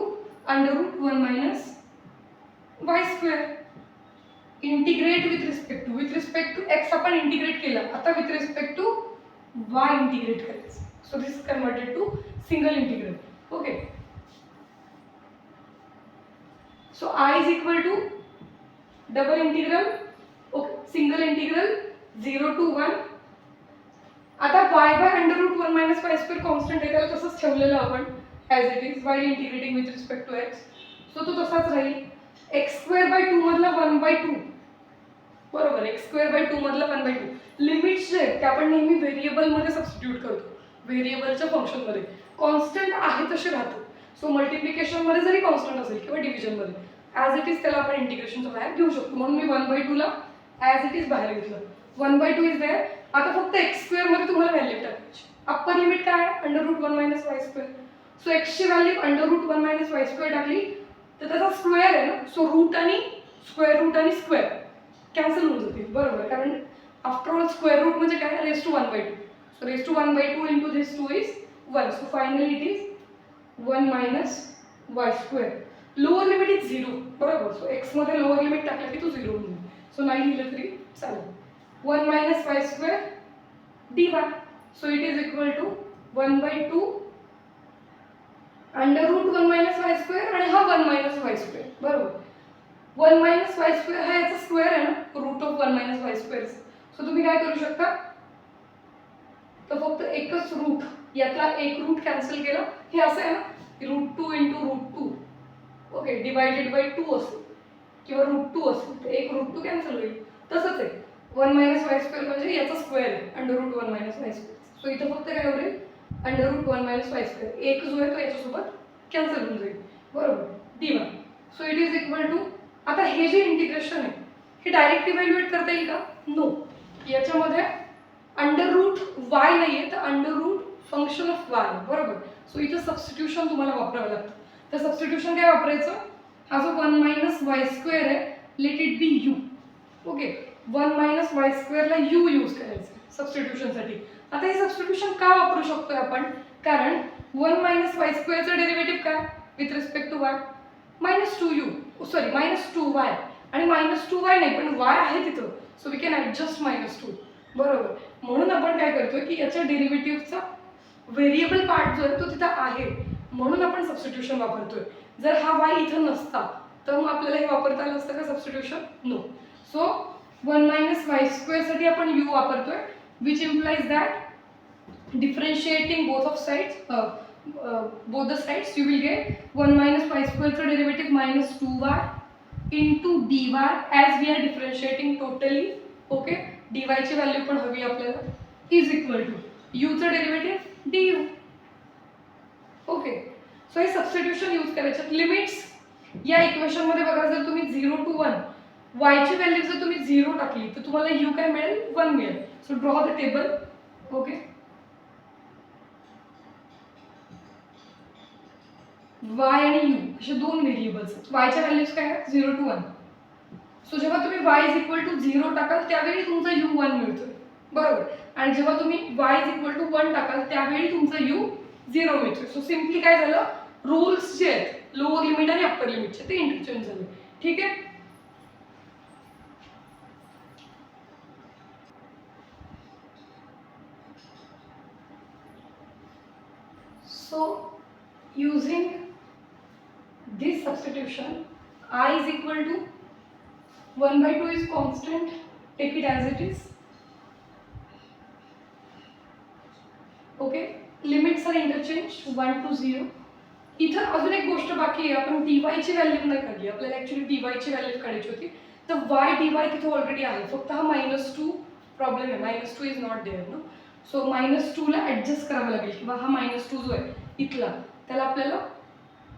under root 1 minus y square. Integrate with respect to x आपण integrate केलं, आता with respect to y integrate करायचं. So this is converted to single integral. Okay, so I is equal to double integral, okay, single integral 0 to 1. आता y by under root 1 minus y square constant आहे, त्याला तसंच ठेवलेलं आपण as it is y integrating with respect to x. So तो तसाच राहील. X square by 2 मधला 1/2, बरोबर, एक्स स्क्वेअर बाय 2 मधला 1/2. लिमिट्स जे आहेत ते आपण नेहमी व्हेरिएबलमध्ये सबस्टिट्यूट करतो, व्हेरिएबलच्या फंक्शनमध्ये. कॉन्स्टंट आहे तसे राहतात. सो मल्टिप्लिकेशनमध्ये जरी कॉन्स्टंट असेल किंवा डिव्हिजनमध्ये ॲज इट इज त्याला आपण इंटिग्रेशनच्या बाहेर घेऊ शकतो. म्हणून मी 1/2 ला ॲज इट इज बाहेर घेतलं. 1/2 इज देअर. आता फक्त एक्स स्क्वेअरमध्ये तुम्हाला व्हॅल्यू टाकायची. अप्पर लिमिट काय आहे? Under root 1 minus y square. So एक्सची value under root 1 minus y square टाकली तर त्याचा स्क्वेअर आहे ना, सो रूट आणि स्क्वेअर कॅन्सल होऊन जातील, बरोबर, कारण आफ्टर ऑल स्क्वेअर रूट म्हणजे काय, raise to 1/2. So raise to 1/2 into this 2 is 1. So finally it is 1 minus y square. Lower limit is 0, बरोबर. सो एक्समध्ये लोअर लिमिट टाकलं की तो 0 होऊन जाईल. सो नाही लिहिलं तरी चालेल. 1 minus y square dy. So it is equal to 1/2 under root 1 minus y square आणि हा 1 मायनस वाय स्क्वेअर, बरोबर. 1 मायनस वाय स्क्वेअर हा याचा स्क्वेअर आहे ना, root of 1 minus y square. So तुम्ही काय करू शकता, तर फक्त एकच रूट, यातला एक रूट कॅन्सल केला. हे असं आहे ना, √2 इंटू √2, ओके, डिवायडेड बाय 2 असेल किंवा √2 असेल, तर एक √2 कॅन्सल होईल. तसंच आहे 1 मायनस वाय स्क्वेअर म्हणजे याचा स्क्वेअर आहे under root 1 minus y square. So इथं फक्त काय होईल, under root 1 minus y square. एक जो आहे तो याच्यासोबत कॅन्सल होऊन जाईल, बरोबर, dy. So it is equal to, आता हे जे इंटिग्रेशन आहे हे डायरेक्ट इव्हॅल्युएट करता येईल का? नो. याच्यामध्ये अंडर रूट वाय नाही आहे, तर under root function of y, बरोबर. सो इथं सबस्टिट्यूशन तुम्हाला वापरावं लागतं. तर सबस्टिट्यूशन काय वापरायचं, हा जो 1 मायनस वाय स्क्वेअर आहे, let it be u. Okay, 1 minus y स्क्वेअरला यू यूज करायचं सबस्टिट्यूशनसाठी. आता हे सबस्टिट्यूशन का वापरू शकतोय आपण, कारण 1 मायनस वाय स्क्वेअरचं डेरिव्हेटिव्ह काय with respect to y, -2u, sorry -2y. आणि -2y नाही पण y आहे तिथं, सो वी कॅन ॲडजस्ट -2, बरोबर. म्हणून आपण काय करतोय की याच्या डेरिव्हेटिव्हचा व्हेरिएबल पार्ट जो आहे तो तिथं आहे, म्हणून आपण सबस्टिट्यूशन वापरतोय. जर हा y इथं नसता तर मग आपल्याला हे वापरता आलं असतं का substitution? No. So 1 minus y स्क्वेअरसाठी आपण u वापरतोय, which implies that differentiating both the sides you will get 1 minus y square चा derivative -2y into dy as we are differentiating totally. Okay, dy ची व्हॅल्यू पण हवी आपल्याला, is equal to u चा derivative du. Okay, so हे substitution use करायचे. Limits या equation मध्ये बघा, जर तुम्ही 0 to 1 y ची व्हॅल्यू जर तुम्ही 0 टाकली तर तुम्हाला u काय मिळेल, 1 मिळेल. So draw the table. Okay, y आणि u असे दोन व्हेरिएबल्स आहेत. y च्या व्हॅल्यूज काय आहेत, 0 to 1. सो जेव्हा तुम्ही y इज इक्वल टू 0 टाकाल त्यावेळी तुमचा u 1 मिळतोय, बरोबर. आणि जेव्हा तुम्ही y इज इक्वल टू 1 टाकाल त्यावेळी तुमचा u 0 मिळतोय. सो सिम्पली काय झालं, रूल्स जे आहेत लोअर लिमिट आणि अप्पर लिमिटचे ते इंटरचेंज झाले. ठीक आहे. So using this substitution, I is equal to 1/2 is constant, take it as it is. Okay, limits are interchanged 1 to 0. इथं अजून एक गोष्ट बाकी आहे, आपण dy ची व्हॅल्यू नाही काढली, आपल्याला ॲक्च्युली dy ची व्हॅल्यू काढायची होती. तर y dy तिथे ऑलरेडी आहे, फक्त हा -2 प्रॉब्लेम आहे, -2 इज नॉट देअर ना. सो -2 ला ॲडजस्ट करावं लागेल, किंवा हा -2 जो आहे इथला त्याला आपल्याला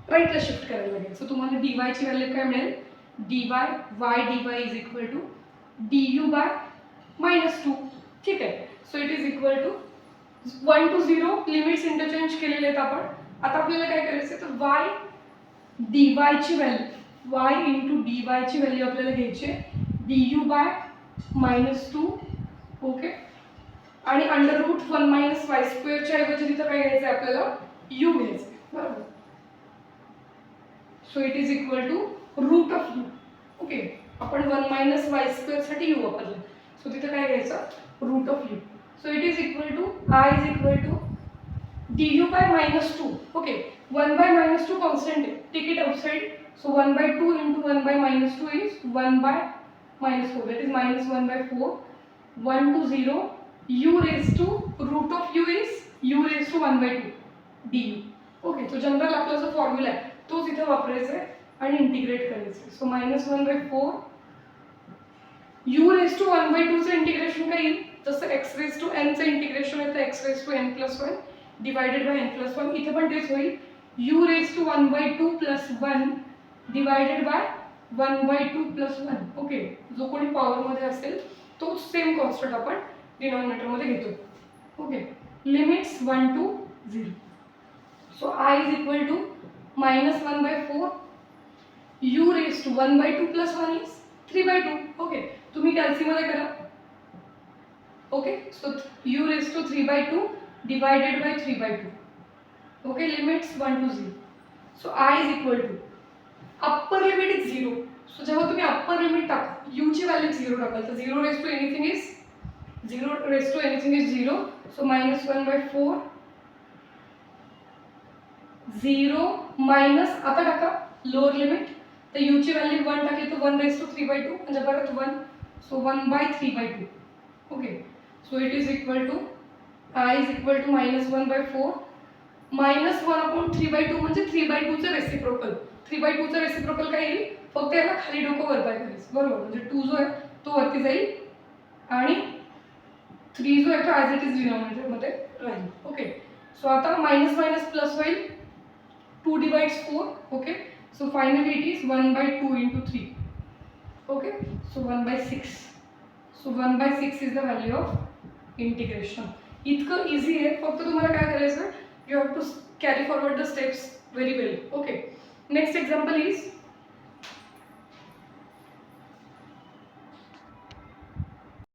राईटला शिफ्ट करायला लागेल. सो तुम्हाला dy ची व्हॅल्यू काय मिळेल, dy y dy is equal to du by -2. ठीक आहे. So it is equal to 1 to 0 limits interchange केलेले आहेत आपण. आता आपल्याला काय करायचं आहे, तर y dy ची व्हॅल्यू, y इंटू dy ची व्हॅल्यू आपल्याला घ्यायची आहे du बाय -2. ओके, आणि अंडर रूट 1 मायनस वाय स्क्वेअरच्या ऐवजी तिथं काय घ्यायचं आहे आपल्याला, u घ्यायचं आहे. बरोबर. So it is equal to root of u. Okay, आपण 1 मायनस वाय स्क्वेअरसाठी यू वापरलं. सो तिथं काय घ्यायचं, root of u. So it is equal to I is equal to du by minus 2. Okay, 1 by minus 2 constant है, take it outside. So 1 by 2 into 1 by minus 2 is 1 by minus 4, that is minus 1 by 4. 1 to 0, u raised to root of u is u raised to 1 by 2 du. Okay, so general आपला जो formula आहे तोच इथे वापरायचा आहे आणि integrate करायचं आहे. So minus 1 by 4 u raised to 1 by 2 चं इंटिग्रेशन काय येईल, जसं x raised to n चं इंटिग्रेशन आहे तर x raised to n plus 1 divided by n plus 1. इथे पण तेच होईल, u raise to 1 by 2 plus 1 divided by 1 by 2 plus 1. Okay, जो कोणी पॉवरमध्ये असेल तोच सेम कॉन्स्टंट आपण डिनॉमिनेटरमध्ये घेतो. Okay, limits 1 to 0. So i is equal to minus 1 by 4 u raise to 1 by 2 plus 1 is 3 by 2. Okay, तुम्ही कॅल्सीमध्ये करा. Okay, so u raise to 3 by 2 divided by 3 by 2. Okay, limits 1 to 0. So I is equal to upper limit is 0. So जेव्हा तुम्ही upper limit टाका, u ची value 0 टाकाल तर 0 raised to anything is 0. So minus 1 by 4 0 minus आता टाका lower limit, तर u ची value 1 टाकली तर 1 raised to 3 by 2 म्हणजे परत 1. So 1 by 3 by 2. Okay, so it is equal to I is equal to minus 1 by 4 minus 1 upon 3 by 2 म्हणजे 3 by 2 चं रेसिप्रोकल. 3 by 2 चं रेसिप्रोकल काय येईल, फक्त याला खाली डोकं वर बाय करायचं. बरोबर, म्हणजे 2 जो आहे तो वरती जाईल आणि 3 जो आहे तो ॲज इट इज डिनॉमिनेटरमध्ये राहील. ओके, सो आता मायनस मायनस प्लस होईल, 2 divides 4. Okay, so finally it is 1 by 2 into 3. Okay, so 1 by 6. So 1 by 6 is the value of integration. इतकं इझी आहे, फक्त तुम्हाला काय करायचं, you have to carry forward the steps very well. Okay, next example is